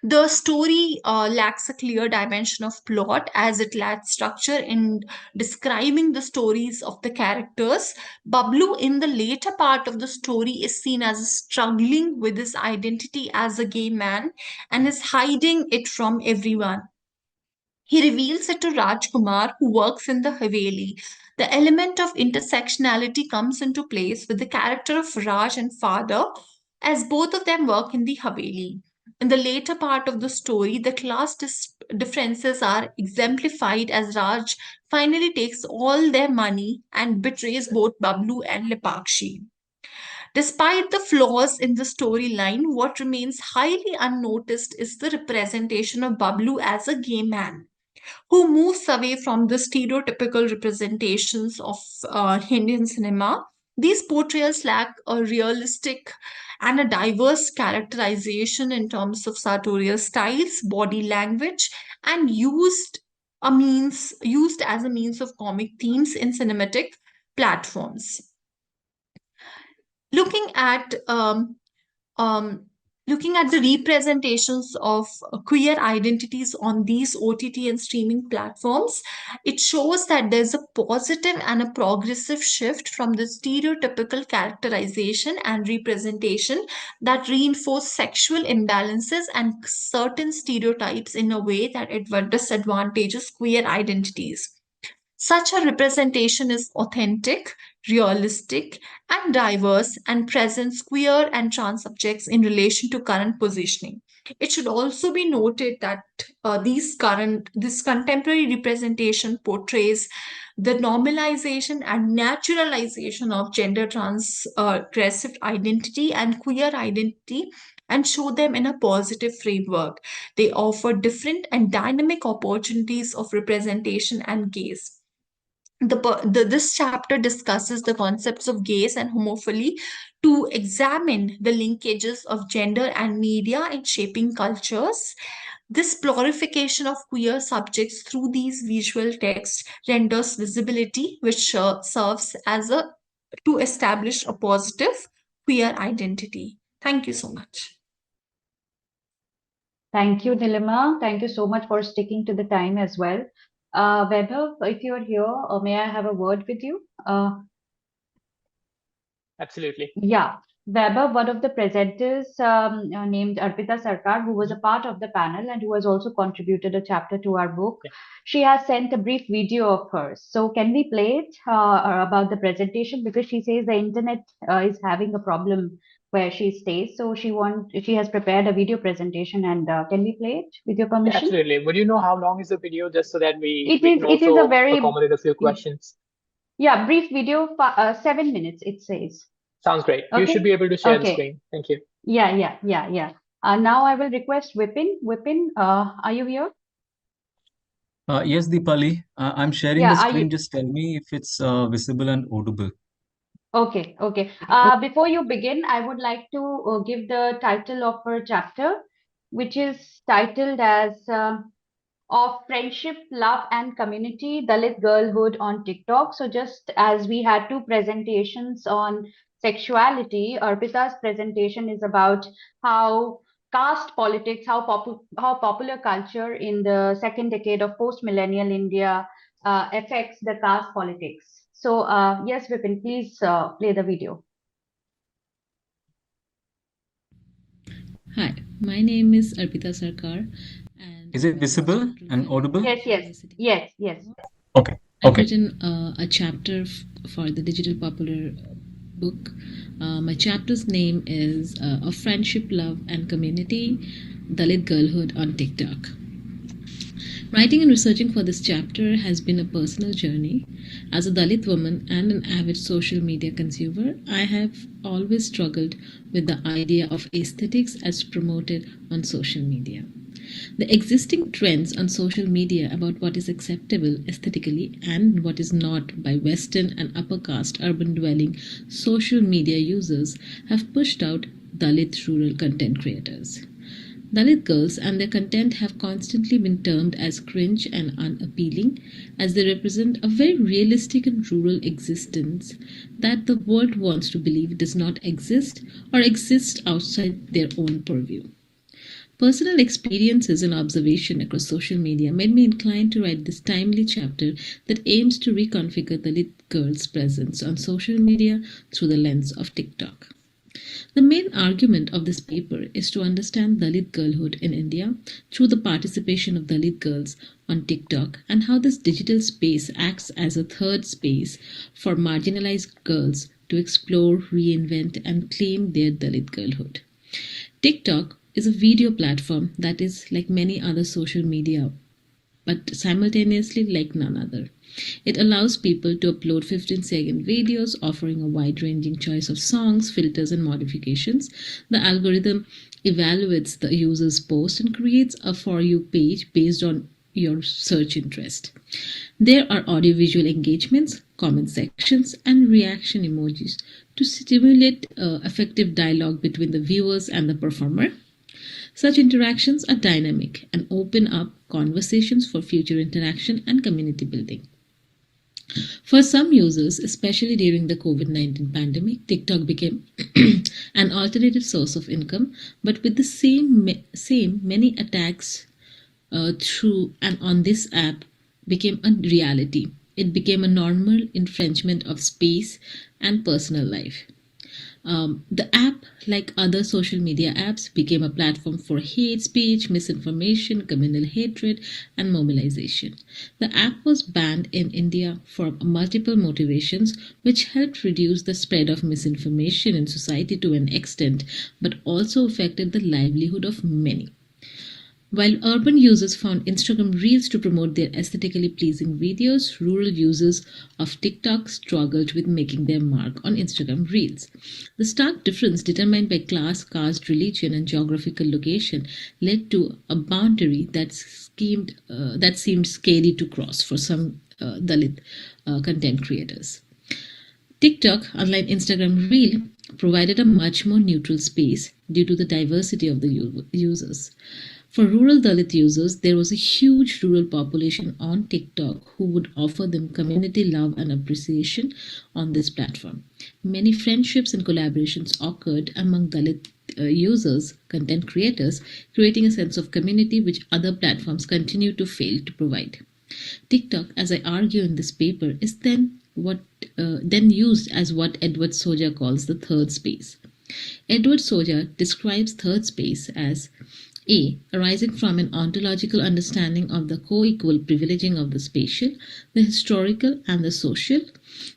The story lacks a clear dimension of plot as it lacks structure in describing the stories of the characters. Bablu, in the later part of the story, is seen as struggling with his identity as a gay man and is hiding it from everyone. He reveals it to Rajkumar, who works in the Haveli. The element of intersectionality comes into place with the character of Raj and father, as both of them work in the Haveli. In the later part of the story, the differences are exemplified as Raj finally takes all their money and betrays both Bablu and Lipakshi. Despite the flaws in the storyline, what remains highly unnoticed is the representation of Bablu as a gay man who moves away from the stereotypical representations of Indian cinema. These portrayals lack a realistic and a diverse characterization in terms of sartorial styles, body language, and used as a means of comic themes in cinematic platforms. Looking at um, looking at the representations of queer identities on these OTT and streaming platforms, it shows that there's a positive and a progressive shift from the stereotypical characterization and representation that reinforce sexual imbalances and certain stereotypes in a way that it disadvantages queer identities. Such a representation is authentic, realistic, and diverse and presents queer and trans subjects in relation to current positioning. It should also be noted that this contemporary representation portrays the normalization and naturalization of gender transgressive identity and queer identity and show them in a positive framework. They offer different and dynamic opportunities of representation and gaze. This chapter discusses the concepts of gaze and homophily to examine the linkages of gender and media in shaping cultures. This glorification of queer subjects through these visual texts renders visibility, which serves as a to establish a positive queer identity. Thank you so much. Thank you, Nilima. Thank you so much for sticking to the time as well. Vaibhav, if you're here, may I have a word with you? Absolutely. Yeah, Vaibhav, one of the presenters named Arpita Sarkar, who was a part of the panel and who has also contributed a chapter to our book, Yeah. she has sent a brief video of hers. So can we play it about the presentation? Because she says the internet is having a problem where she stays. So she has prepared a video presentation, and can we play it with your Yeah, permission? absolutely. Would you know how long is the video, just so that It we is can it is a also very accommodate a few questions? yeah, brief video, 7 minutes it says. Sounds great. You should Okay. be able to share the Okay. screen. Thank you. Yeah. Now I will request Vipin. Vipin, are you here? Yes, Deepali, I'm sharing Yeah, the are screen. you? Just tell me if it's visible and audible. Okay. Before you begin, I would like to give the title of her chapter, which is titled as of Friendship, Love, and Community, Dalit Girlhood on TikTok. So, just as we had two presentations on sexuality, Arpita's presentation is about how caste politics, how popular culture in the second decade of post-millennial India affects the caste politics. So, yes, Vipin, please play the video. Hi, my name is Arpita Sarkar, and Is I'm it a vice visible chancellor of and Value audible? University. Yes. Okay. I've Okay. written a chapter for the digital popular book. My chapter's name is Of Friendship, Love, and Community, Dalit Girlhood on TikTok. Writing and researching for this chapter has been a personal journey. As a Dalit woman and an avid social media consumer, I have always struggled with the idea of aesthetics as promoted on social media. The existing trends on social media about what is acceptable aesthetically and what is not by Western and upper caste urban dwelling social media users have pushed out Dalit rural content creators. Dalit girls and their content have constantly been termed as cringe and unappealing, as they represent a very realistic and rural existence that the world wants to believe does not exist or exists outside their own purview. Personal experiences and observation across social media made me inclined to write this timely chapter that aims to reconfigure the lit girl's presence on social media through the lens of TikTok. The main argument of this paper is to understand Dalit girlhood in India through the participation of Dalit girls on TikTok and how this digital space acts as a third space for marginalized girls to explore, reinvent, and claim their Dalit girlhood. TikTok is a video platform that is like many other social media, but simultaneously like none other. It allows people to upload 15-second videos offering a wide ranging choice of songs, filters, and modifications. The algorithm evaluates the user's post and creates a For You page based on your search interest. There are audiovisual engagements, comment sections, and reaction emojis to stimulate effective dialogue between the viewers and the performer. Such interactions are dynamic and open up conversations for future interaction and community building. For some users, especially during the COVID-19 pandemic, TikTok became an alternative source of income, but with the same many attacks through and on this app became a reality. It became a normal infringement of space and personal life. The app, like other social media apps, became a platform for hate speech, misinformation, communal hatred, and mobilization. The app was banned in India for multiple motivations, which helped reduce the spread of misinformation in society to an extent, but also affected the livelihood of many. While urban users found Instagram Reels to promote their aesthetically pleasing videos, rural users of TikTok struggled with making their mark on Instagram Reels. The stark difference determined by class, caste, religion, and geographical location led to a boundary that seemed scary to cross for some Dalit content creators. TikTok, unlike Instagram Reel, provided a much more neutral space due to the diversity of the users. For rural Dalit users, there was a huge rural population on TikTok who would offer them community love and appreciation on this platform. Many friendships and collaborations occurred among Dalit users, content creators, creating a sense of community which other platforms continue to fail to provide. TikTok, as I argue in this paper, is then used as what Edward Soja calls the third space. Edward Soja describes third space as a. Arising from an ontological understanding of the co-equal privileging of the spatial, the historical, and the social.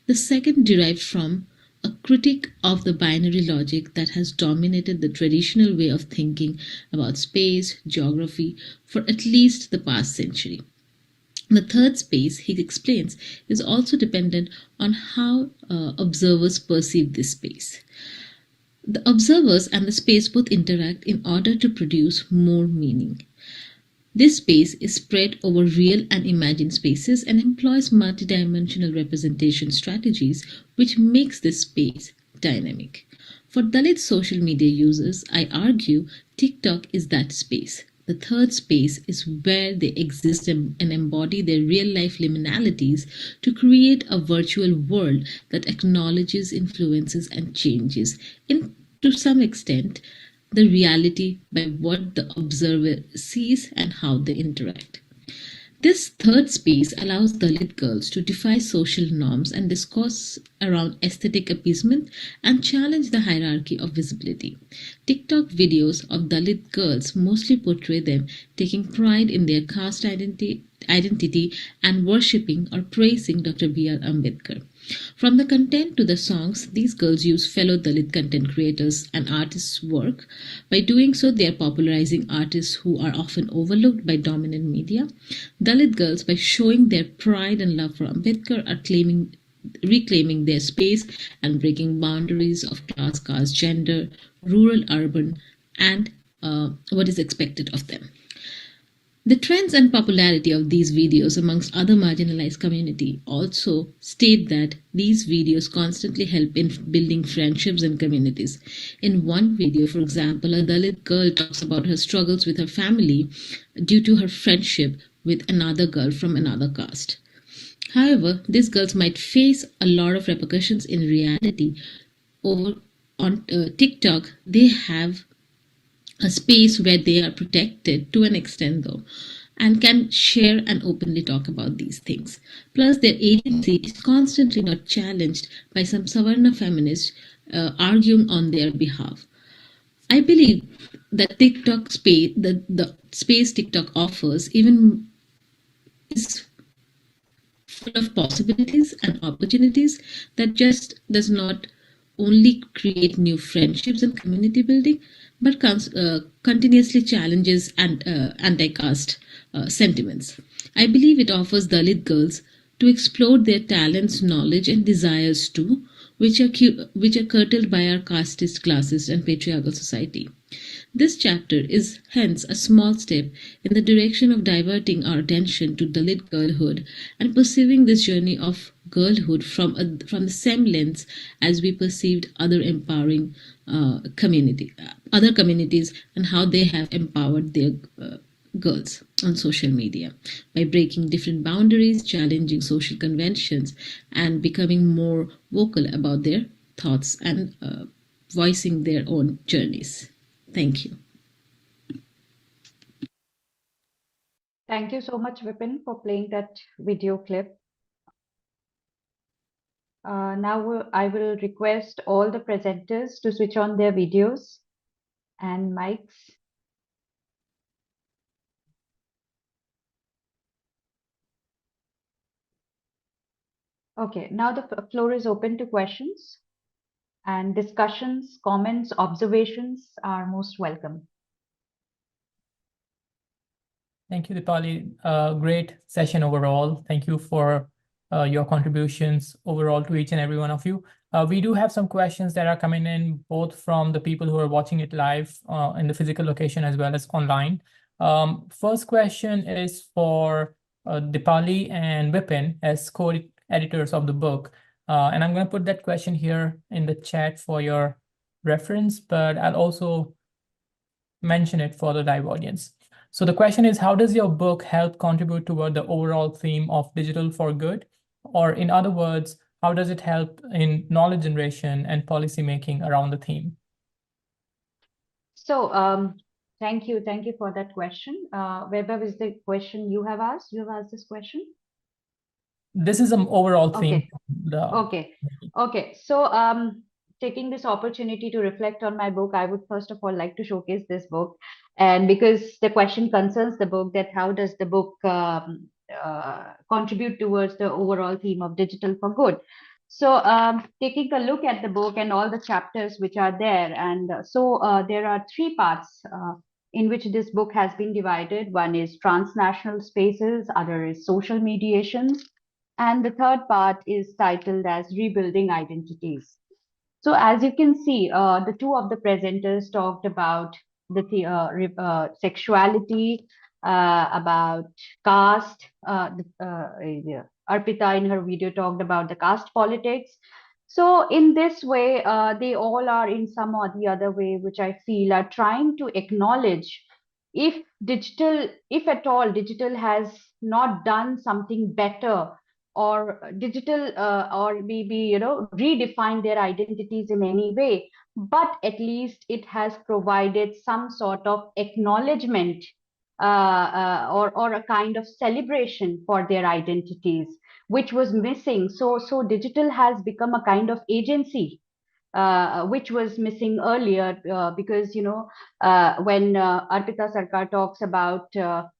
The second derived from a critic of the binary logic that has dominated the traditional way of thinking about space, geography for at least the past century. The third space, he explains, is also dependent on how observers perceive this space. The observers and the space both interact in order to produce more meaning. This space is spread over real and imagined spaces and employs multidimensional representation strategies, which makes this space dynamic. For Dalit social media users, I argue TikTok is that space. The third space is where they exist and embody their real life liminalities to create a virtual world that acknowledges, influences, and changes, in, to some extent, the reality by what the observer sees and how they interact. This third space allows Dalit girls to defy social norms and discourse around aesthetic appeasement and challenge the hierarchy of visibility. TikTok videos of Dalit girls mostly portray them taking pride in their caste identity and worshipping or praising Dr. B.R. Ambedkar. From the content to the songs, these girls use fellow Dalit content creators and artists' work. By doing so, they are popularizing artists who are often overlooked by dominant media. Dalit girls, by showing their pride and love for Ambedkar, are reclaiming their space and breaking boundaries of class, caste, gender, rural, urban, and what is expected of them. The trends and popularity of these videos amongst other marginalized community also state that these videos constantly help in building friendships and communities. In one video, for example, a Dalit girl talks about her struggles with her family due to her friendship with another girl from another caste. However, these girls might face a lot of repercussions in reality. Over on TikTok, they have a space where they are protected to an extent, though, and can share and openly talk about these things. Plus, their agency is constantly not challenged by some Savarna feminists arguing on their behalf. I believe that TikTok space, the space TikTok offers, even is full of possibilities and opportunities that just does not only create new friendships and community building, but continuously challenges and anti-caste sentiments. I believe it offers Dalit girls to explore their talents, knowledge, and desires too, which are curtailed by our casteist, classist, and patriarchal society. This chapter is hence a small step in the direction of diverting our attention to Dalit girlhood and perceiving this journey of girlhood from the same lens as we perceived other empowering other communities, and how they have empowered their girls on social media by breaking different boundaries, challenging social conventions, and becoming more vocal about their thoughts and voicing their own journeys. Thank you. Thank you so much, Vipin, for playing that video clip. Now I will request all the presenters to switch on their videos and mics. Okay, now the floor is open to questions, and discussions, comments, observations are most welcome. Thank you, Dipali. Great session overall. Thank you for your contributions overall to each and every one of you. We do have some questions that are coming in both from the people who are watching it live in the physical location as well as online. First question is for Dipali and Vipin as co-editors of the book. And I'm going to put that question here in the chat for your reference, but I'll also mention it for the live audience. So the question is, how does your book help contribute toward the overall theme of digital for good? Or in other words, how does it help in knowledge generation and policy making around the theme? So thank you for that question. Vaibhav, is the question you have asked? You have asked this question? This is an overall theme. Okay. So taking this opportunity to reflect on my book, I would first of all like to showcase this book. And because the question concerns the book, that how does the book contribute towards the overall theme of digital for good? So, taking a look at the book and all the chapters which are there, and there are three parts in which this book has been divided. One is transnational spaces, other is social mediations, and the third part is titled as Rebuilding Identities. So as you can see, the two of the presenters talked about sexuality, about caste. Arpita in her video talked about the caste politics. So in this way, they all are in some or the other way, which I feel are trying to acknowledge if at all, digital has not done something better, or digital or maybe redefine their identities in any way, but at least it has provided some sort of acknowledgement, or a kind of celebration for their identities, which was missing. So digital has become a kind of agency, which was missing earlier, because when Arpita Sarkar talks about the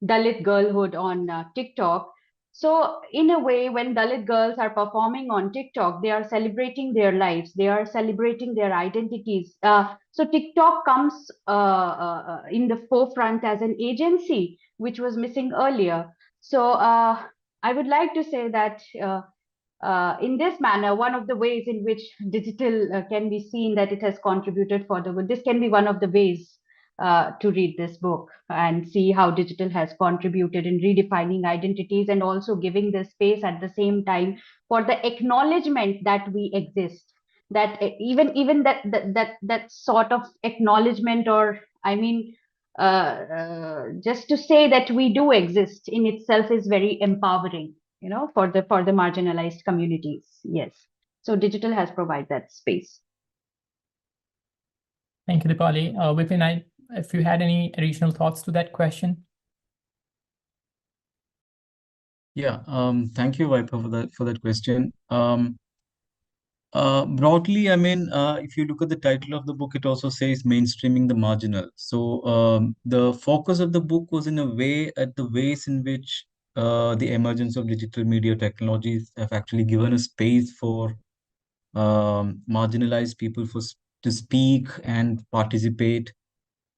Dalit girlhood on TikTok. So in a way, when Dalit girls are performing on TikTok, they are celebrating their lives, they are celebrating their identities. So TikTok comes in the forefront as an agency, which was missing earlier. So I would like to say that in this manner, one of the ways in which digital can be seen that it has contributed for the good, this can be one of the ways to read this book and see how digital has contributed in redefining identities, and also giving the space at the same time for the acknowledgement that we exist. That even that sort of acknowledgement, or I mean, just to say that we do exist in itself is very empowering, for the marginalized communities. Yes. So digital has provided that space. Thank you, Dipali. Vipin, if you had any additional thoughts to that question. Yeah, thank you, Vaipa, for that question. Broadly, I mean, if you look at the title of the book, it also says mainstreaming the marginal. So the focus of the book was in a way at the ways in which the emergence of digital media technologies have actually given a space for marginalized people to speak and participate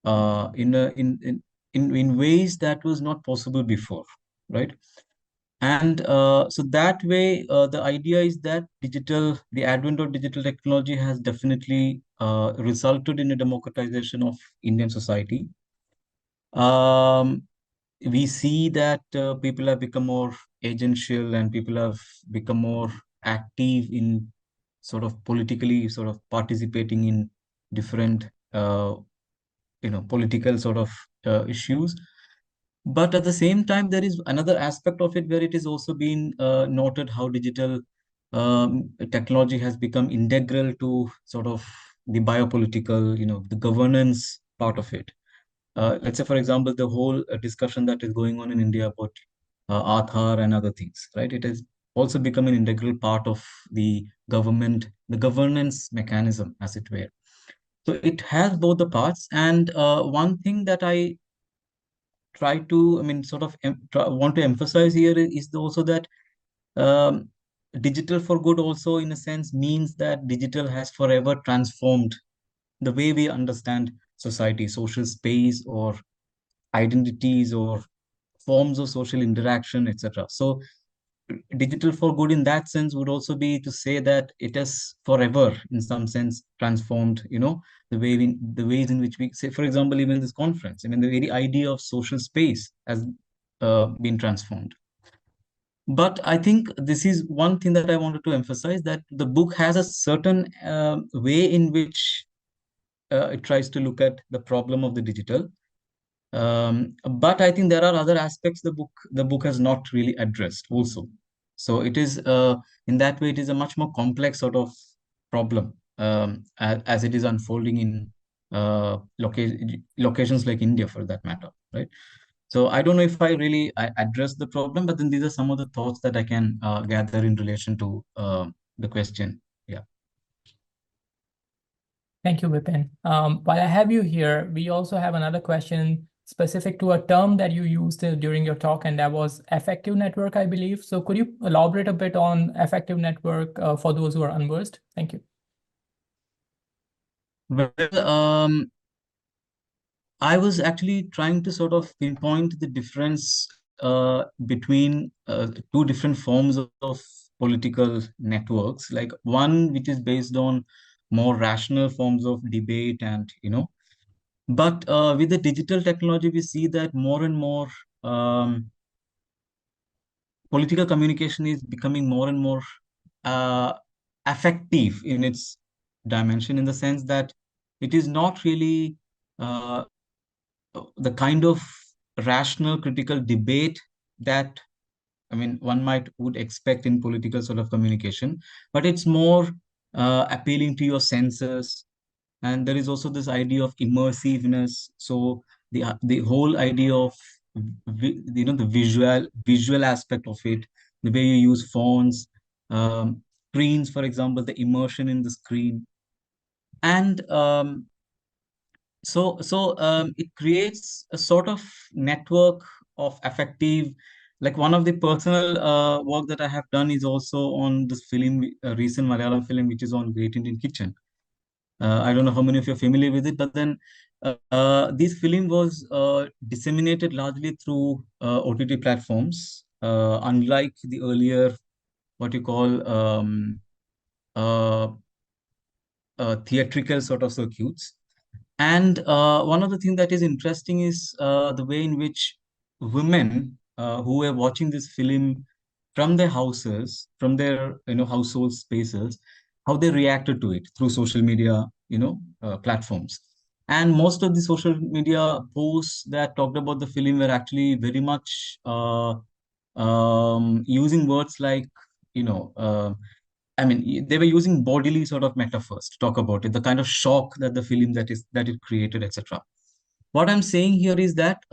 in ways that was not possible before, right? And so that way, the idea is that the advent of digital technology has definitely resulted in a democratization of Indian society. We see that people have become more agential, and people have become more active in sort of politically sort of participating in different political sort of issues. But at the same time, there is another aspect of it where it is also been noted how digital technology has become integral to sort of the biopolitical, the governance part of it. Let's say, for example, the whole discussion that is going on in India about Aadhaar and other things, right? It has also become an integral part of the governance mechanism, as it were. So it has both the parts. And one thing that I try to, I mean, sort of want to emphasize here is also that um, digital for good also, in a sense, means that digital has forever transformed the way we understand society, social space, or identities, or forms of social interaction, etc. So digital for good in that sense would also be to say that it has forever in some sense transformed the ways in which we say, for example, even this conference, I mean, the very idea of social space has been transformed. But I think this is one thing that I wanted to emphasize, that the book has a certain way in which it tries to look at the problem of the digital. But I think there are other aspects the book has not really addressed also. So it is in that way, it is a much more complex sort of problem as it is unfolding in locations like India, for that matter, right? So I don't know if I address the problem, but then these are some of the thoughts that I can gather in relation to the question. Yeah. Thank you, Vipin. While I have you here, we also have another question specific to a term that you used during your talk, and that was affective network, I believe. So could you elaborate a bit on affective network for those who are unversed? Thank you. Well, I was actually trying to sort of pinpoint the difference between two different forms of political networks, like one which is based on more rational forms of debate and, but with the digital technology, we see that more and more political communication is becoming more and more uh, affective in its dimension, in the sense that it is not really the kind of rational critical debate that, I mean, one might would expect in political sort of communication, but it's more appealing to your senses. And there is also this idea of immersiveness. So the whole idea of the visual aspect of it, the way you use fonts, screens, for example, the immersion in the screen, and it creates a sort of network of affective. Like one of the personal work that I have done is also on this film, a recent Malayalam film, which is on Great Indian Kitchen. I don't know how many of you are familiar with it, but then this film was disseminated largely through OTT platforms, unlike the earlier, what you call, uh, theatrical sort of circuits. And one of the things that is interesting is the way in which women who were watching this film from their houses, from their household spaces, how they reacted to it through social media, platforms. And most of the social media posts that talked about the film were actually very much using words like, I mean, they were using bodily sort of metaphors to talk about it, the kind of shock that the film that it created, etc. What I'm saying here is that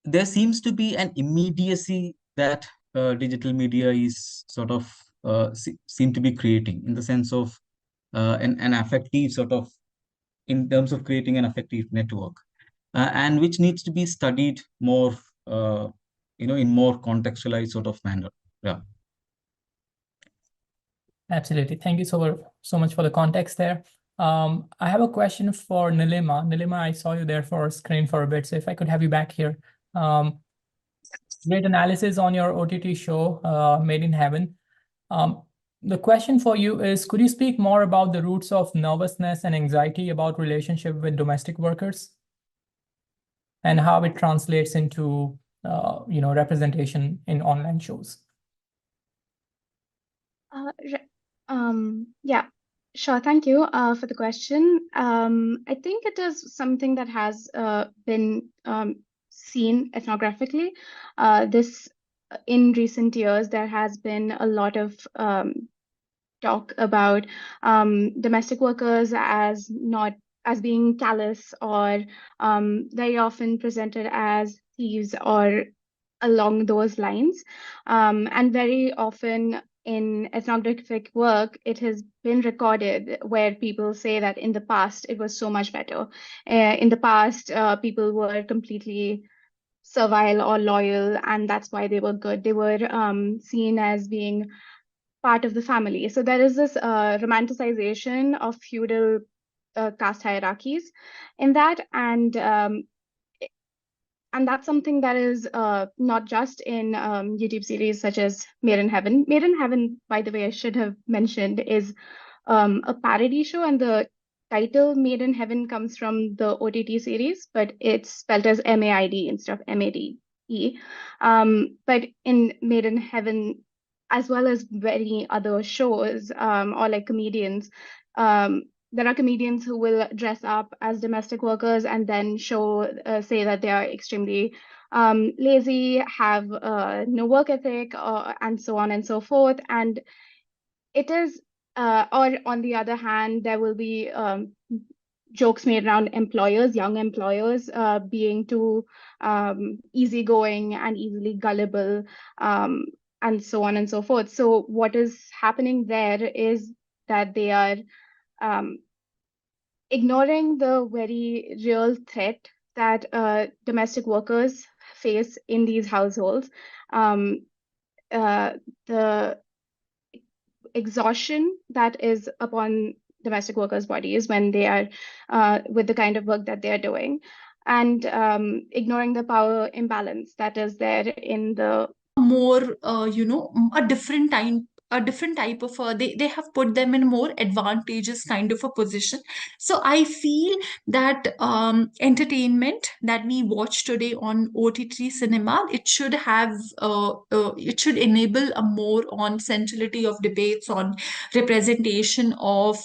there seems to be an immediacy that digital media is sort of seem to be creating, in the sense of an affective sort of, in terms of creating an affective network, and which needs to be studied more, in more contextualized sort of manner. Yeah. Absolutely. Thank you so much for the context there. I have a question for Nilima. Nilima, I saw you there for screen for a bit, so if I could have you back here. Great analysis on your OTT show, Made in Heaven. The question for you is, could you speak more about the roots of nervousness and anxiety about relationship with domestic workers, and how it translates into representation in online shows? Yeah, sure. Thank you for the question. I think it is something that has been seen ethnographically. This in recent years, there has been a lot of talk about domestic workers as not as being callous, or very often presented as thieves or along those lines. And very often in ethnographic work, it has been recorded where people say that in the past it was so much better. In the past, people were completely servile or loyal, and that's why they were good. They were seen as being part of the family. So there is this romanticization of feudal caste hierarchies in that, and that's something that is not just in YouTube series such as Made in Heaven. Made in Heaven, by the way, I should have mentioned, is a parody show, and the title Made in Heaven comes from the OTT series, but it's spelled as MAID instead of MADE. But in Made in Heaven, as well as many other shows, or like comedians, there are comedians who will dress up as domestic workers and then say that they are extremely lazy, have no work ethic, and so on and so forth. And it is, or on the other hand, there will be jokes made around employers, young employers, being too easygoing and easily gullible, and so on and so forth. So what is happening there is that they are ignoring the very real threat that domestic workers face in these households, the exhaustion that is upon domestic workers' bodies when they are with the kind of work that they are doing, and ignoring the power imbalance that is there in the more a different type of they have put them in a more advantageous kind of a position. So I feel that entertainment that we watch today on OTT cinema, it should enable a more on centrality of debates on representation of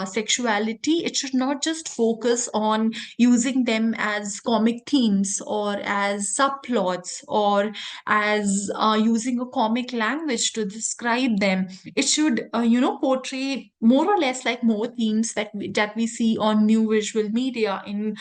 sexuality. It should not just focus on using them as comic themes or as subplots or as using a comic language to describe them. It should, portray more or less like more themes that we see on new visual media in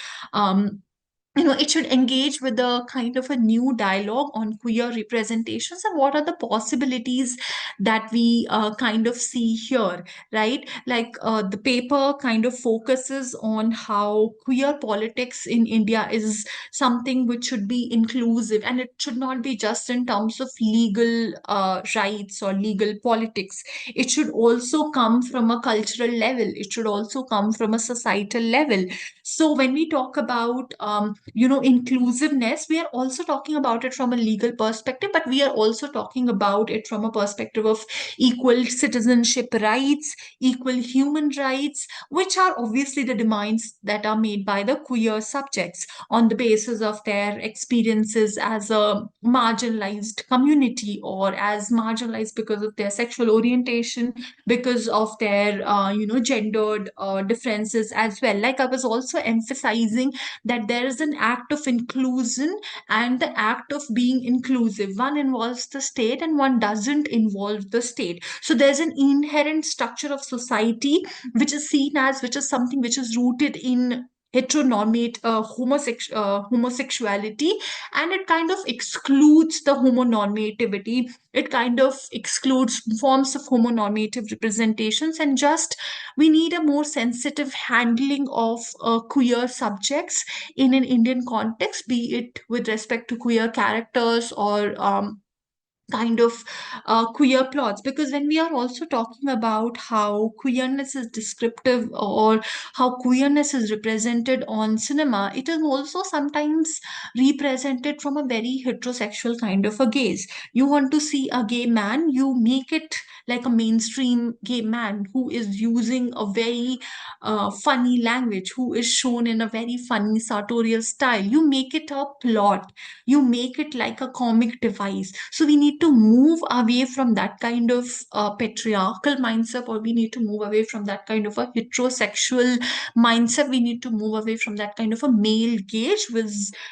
it should engage with a kind of a new dialogue on queer representations and what are the possibilities that we kind of see here, right? Like the paper kind of focuses on how queer politics in India is something which should be inclusive, and it should not be just in terms of legal rights or legal politics. It should also come from a cultural level, it should also come from a societal level. So when we talk about inclusiveness, we are also talking about it from a legal perspective, but we are also talking about it from a perspective of equal citizenship rights, equal human rights, which are obviously the demands that are made by the queer subjects on the basis of their experiences as a marginalized community or as marginalized because of their sexual orientation, because of their gendered differences as well. Like I was also emphasizing that there is an act of inclusion and the act of being inclusive. One involves the state and one doesn't involve the state. So there's an inherent structure of society which is seen as, which is something which is rooted in heteronormate homosexuality, and it kind of excludes the homonormativity. It kind of excludes forms of homonormative representations, and just we need a more sensitive handling of queer subjects in an Indian context, be it with respect to queer characters or kind of queer plots. Because when we are also talking about how queerness is descriptive or how queerness is represented on cinema, it is also sometimes represented from a very heterosexual kind of a gaze. You want to see a gay man, you make it like a mainstream gay man who is using a very funny language, who is shown in a very funny sartorial style. You make it a plot, you make it like a comic device. So we need to move away from that kind of patriarchal mindset, or we need to move away from that kind of a heterosexual mindset. We need to move away from that kind of a male gaze,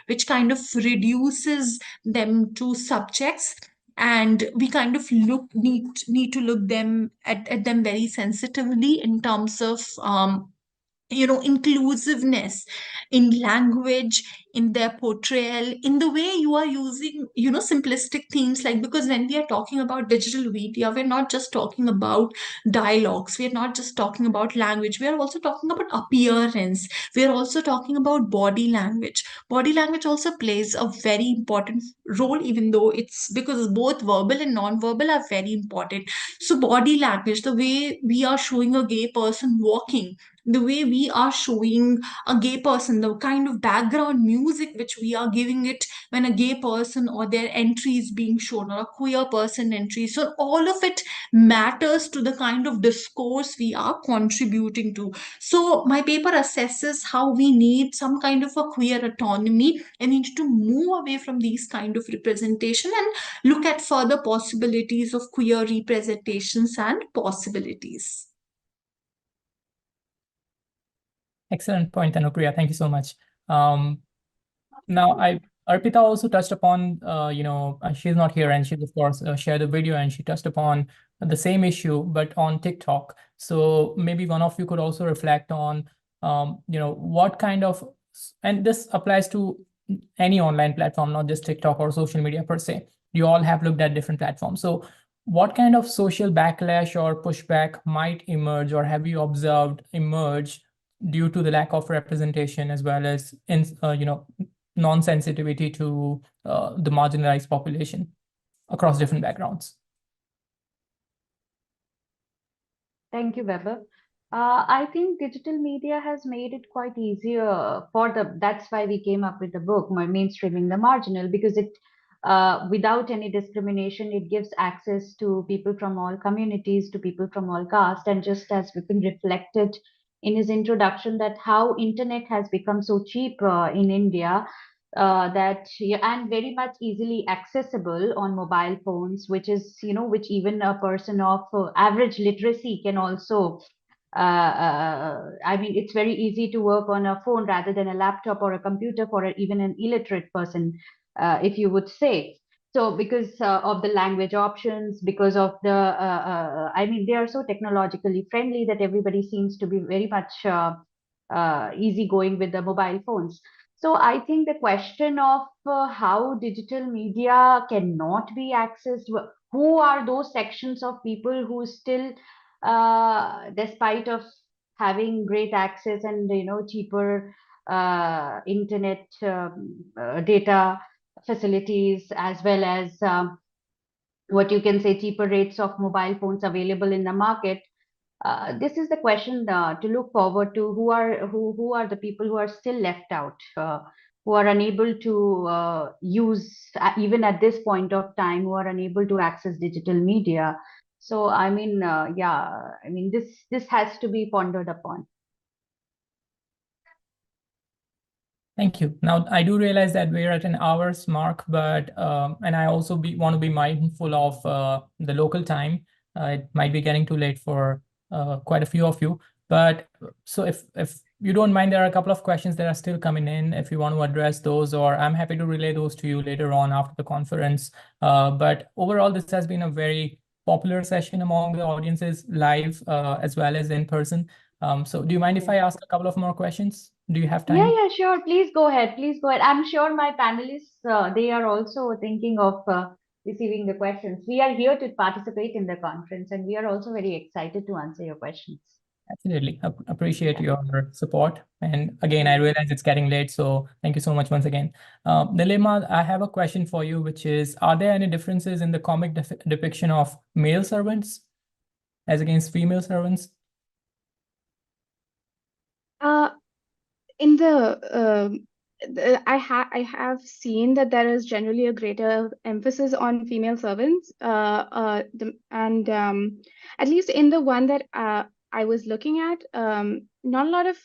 which kind of reduces them to subjects, and we kind of need to look them at them very sensitively in terms of inclusiveness in language, in their portrayal, in the way you are using simplistic themes. Like, because when we are talking about digital media, we're not just talking about dialogues, we're not just talking about language, we are also talking about appearance, we are also talking about body language. Body language also plays a very important role, even though it's because both verbal and non-verbal are very important. So body language, the way we are showing a gay person walking, the way we are showing a gay person, the kind of background music which we are giving it when a gay person or their entry is being shown, or a queer person entry. So all of it matters to the kind of discourse we are contributing to. So my paper assesses how we need some kind of a queer autonomy, and we need to move away from these kind of representation and look at further possibilities of queer representations and possibilities. Excellent point, Anupriya. Thank you so much. Now, Arpita also touched upon, she's not here, and she, of course, shared the video, and she touched upon the same issue, but on TikTok. So maybe one of you could also reflect on, what kind of, and this applies to any online platform, not just TikTok or social media per se. You all have looked at different platforms. So what kind of social backlash or pushback might emerge, or have you observed emerge due to the lack of representation as well as non-sensitivity to the marginalized population across different backgrounds. Thank you, Weber. I think digital media has made it quite easier that's why we came up with the book, Mainstreaming the Marginal, because without any discrimination, it gives access to people from all communities, to people from all castes, and just as Vipin reflected in his introduction, that how internet has become so cheap in India, and very much easily accessible on mobile phones, which even a person of average literacy can also I mean, it's very easy to work on a phone rather than a laptop or a computer for even an illiterate person, if you would say. So, because of the language options, because of I mean, they are so technologically friendly that everybody seems to be very much easygoing with the mobile phones. So, I think the question of how digital media cannot be accessed, who are those sections of people who still despite of having great access and cheaper internet data facilities, as well as what you can say cheaper rates of mobile phones available in the market. This is the question to look forward to. Who are the people who are still left out, who are unable to use even at this point of time, who are unable to access digital media. So I mean, I mean this has to be pondered upon. Thank you. Now, I do realize that we're at an hour's mark, but and I also want to be mindful of the local time. It might be getting too late for quite a few of you. But so if you don't mind, there are a couple of questions that are still coming in. If you want to address those, or I'm happy to relay those to you later on after the conference. But overall, this has been a very popular session among the audiences live as well as in person. So do you mind if I ask a couple of more questions? Do you have time? Yeah, sure. Please go ahead. Please go ahead. I'm sure my panelists, they are also thinking of receiving the questions. We are here to participate in the conference, and we are also very excited to answer your questions. Absolutely. Appreciate your support. And again, I realize it's getting late, so thank you so much once again. Nilima, I have a question for you, which is, are there any differences in the comic depiction of male servants as against female servants? In I have seen that there is generally a greater emphasis on female servants, and at least in the one that I was looking at, not a lot of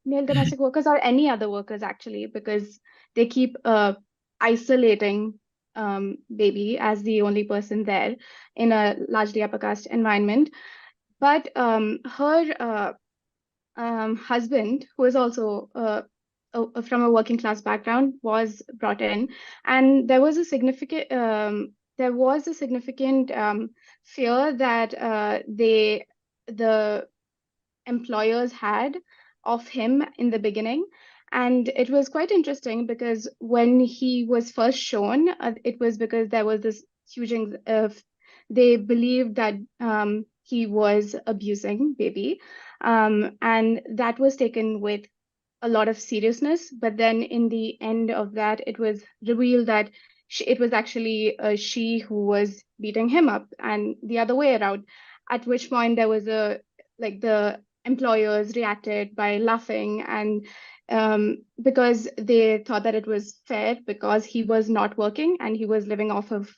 male domestic workers or any other workers actually, because they keep isolating baby as the only person there in a largely upper caste environment. But her husband, who is also from a working class background, was brought in, and there was a significant fear that the employers had of him in the beginning. And it was quite interesting because when he was first shown, it was because there was this huge they believed that he was abusing baby, and that was taken with a lot of seriousness. But then in the end of that, it was revealed that it was actually she who was beating him up, and the other way around. At which point there was the employers reacted by laughing, and because they thought that it was fair because he was not working and he was living off of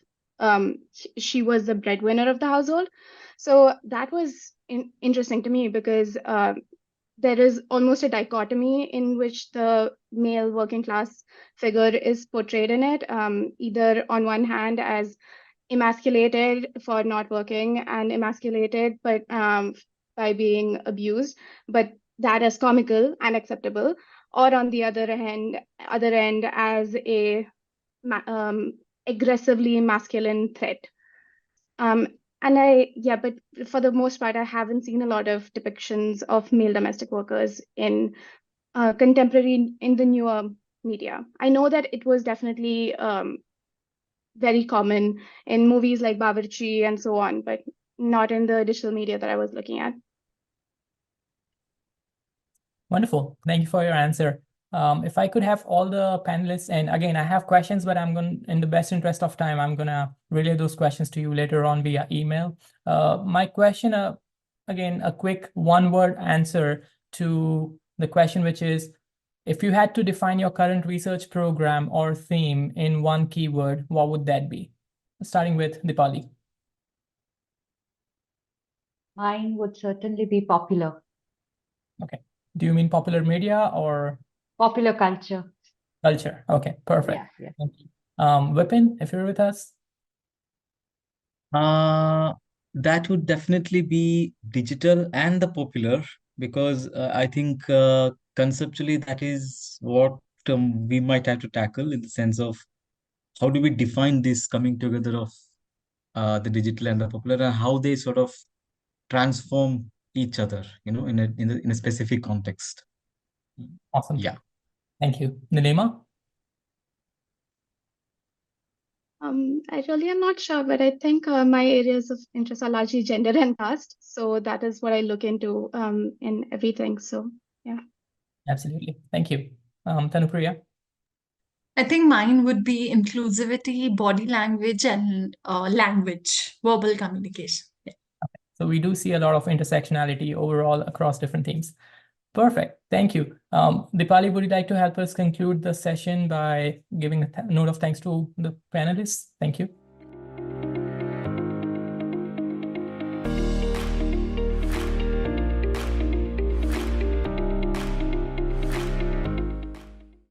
she was the breadwinner of the household. So that was interesting to me because there is almost a dichotomy in which the male working class figure is portrayed in it, either on one hand as emasculated for not working and emasculated but by being abused, but that is comical and acceptable, or on the other end as a aggressively masculine threat. But for the most part, I haven't seen a lot of depictions of male domestic workers in in the newer media. I know that it was definitely very common in movies like Bawarchi and so on, but not in the digital media that I was looking at. Wonderful. Thank you for your answer. If I could have all the panelists, and again, I have questions, but in the best interest of time, I'm gonna relay those questions to you later on via email. My question, again, a quick one-word answer to the question, which is, if you had to define your current research program or theme in one keyword, what would that be? Starting with Dipali. Mine would certainly be popular. Okay. Do you mean popular media or Popular culture. culture? Okay, perfect. Yeah. Thank you. Vipin, if you're with us. That would definitely be digital and the popular, because I think conceptually that is what we might have to tackle, in the sense of how do we define this coming together of the digital and the popular, and how they sort of transform each other, in a specific context. Awesome. Yeah. Thank you. Nilema? I really am not sure, but I think my areas of interest are largely gender and caste. So that is what I look into in everything. So yeah. Absolutely. Thank you. Tanupriya? I think mine would be inclusivity, body language, and language, verbal communication. Yeah. So we do see a lot of intersectionality overall across different themes. Perfect. Thank you. Dipali, would you like to help us conclude the session by giving a note of thanks to the panelists? Thank you.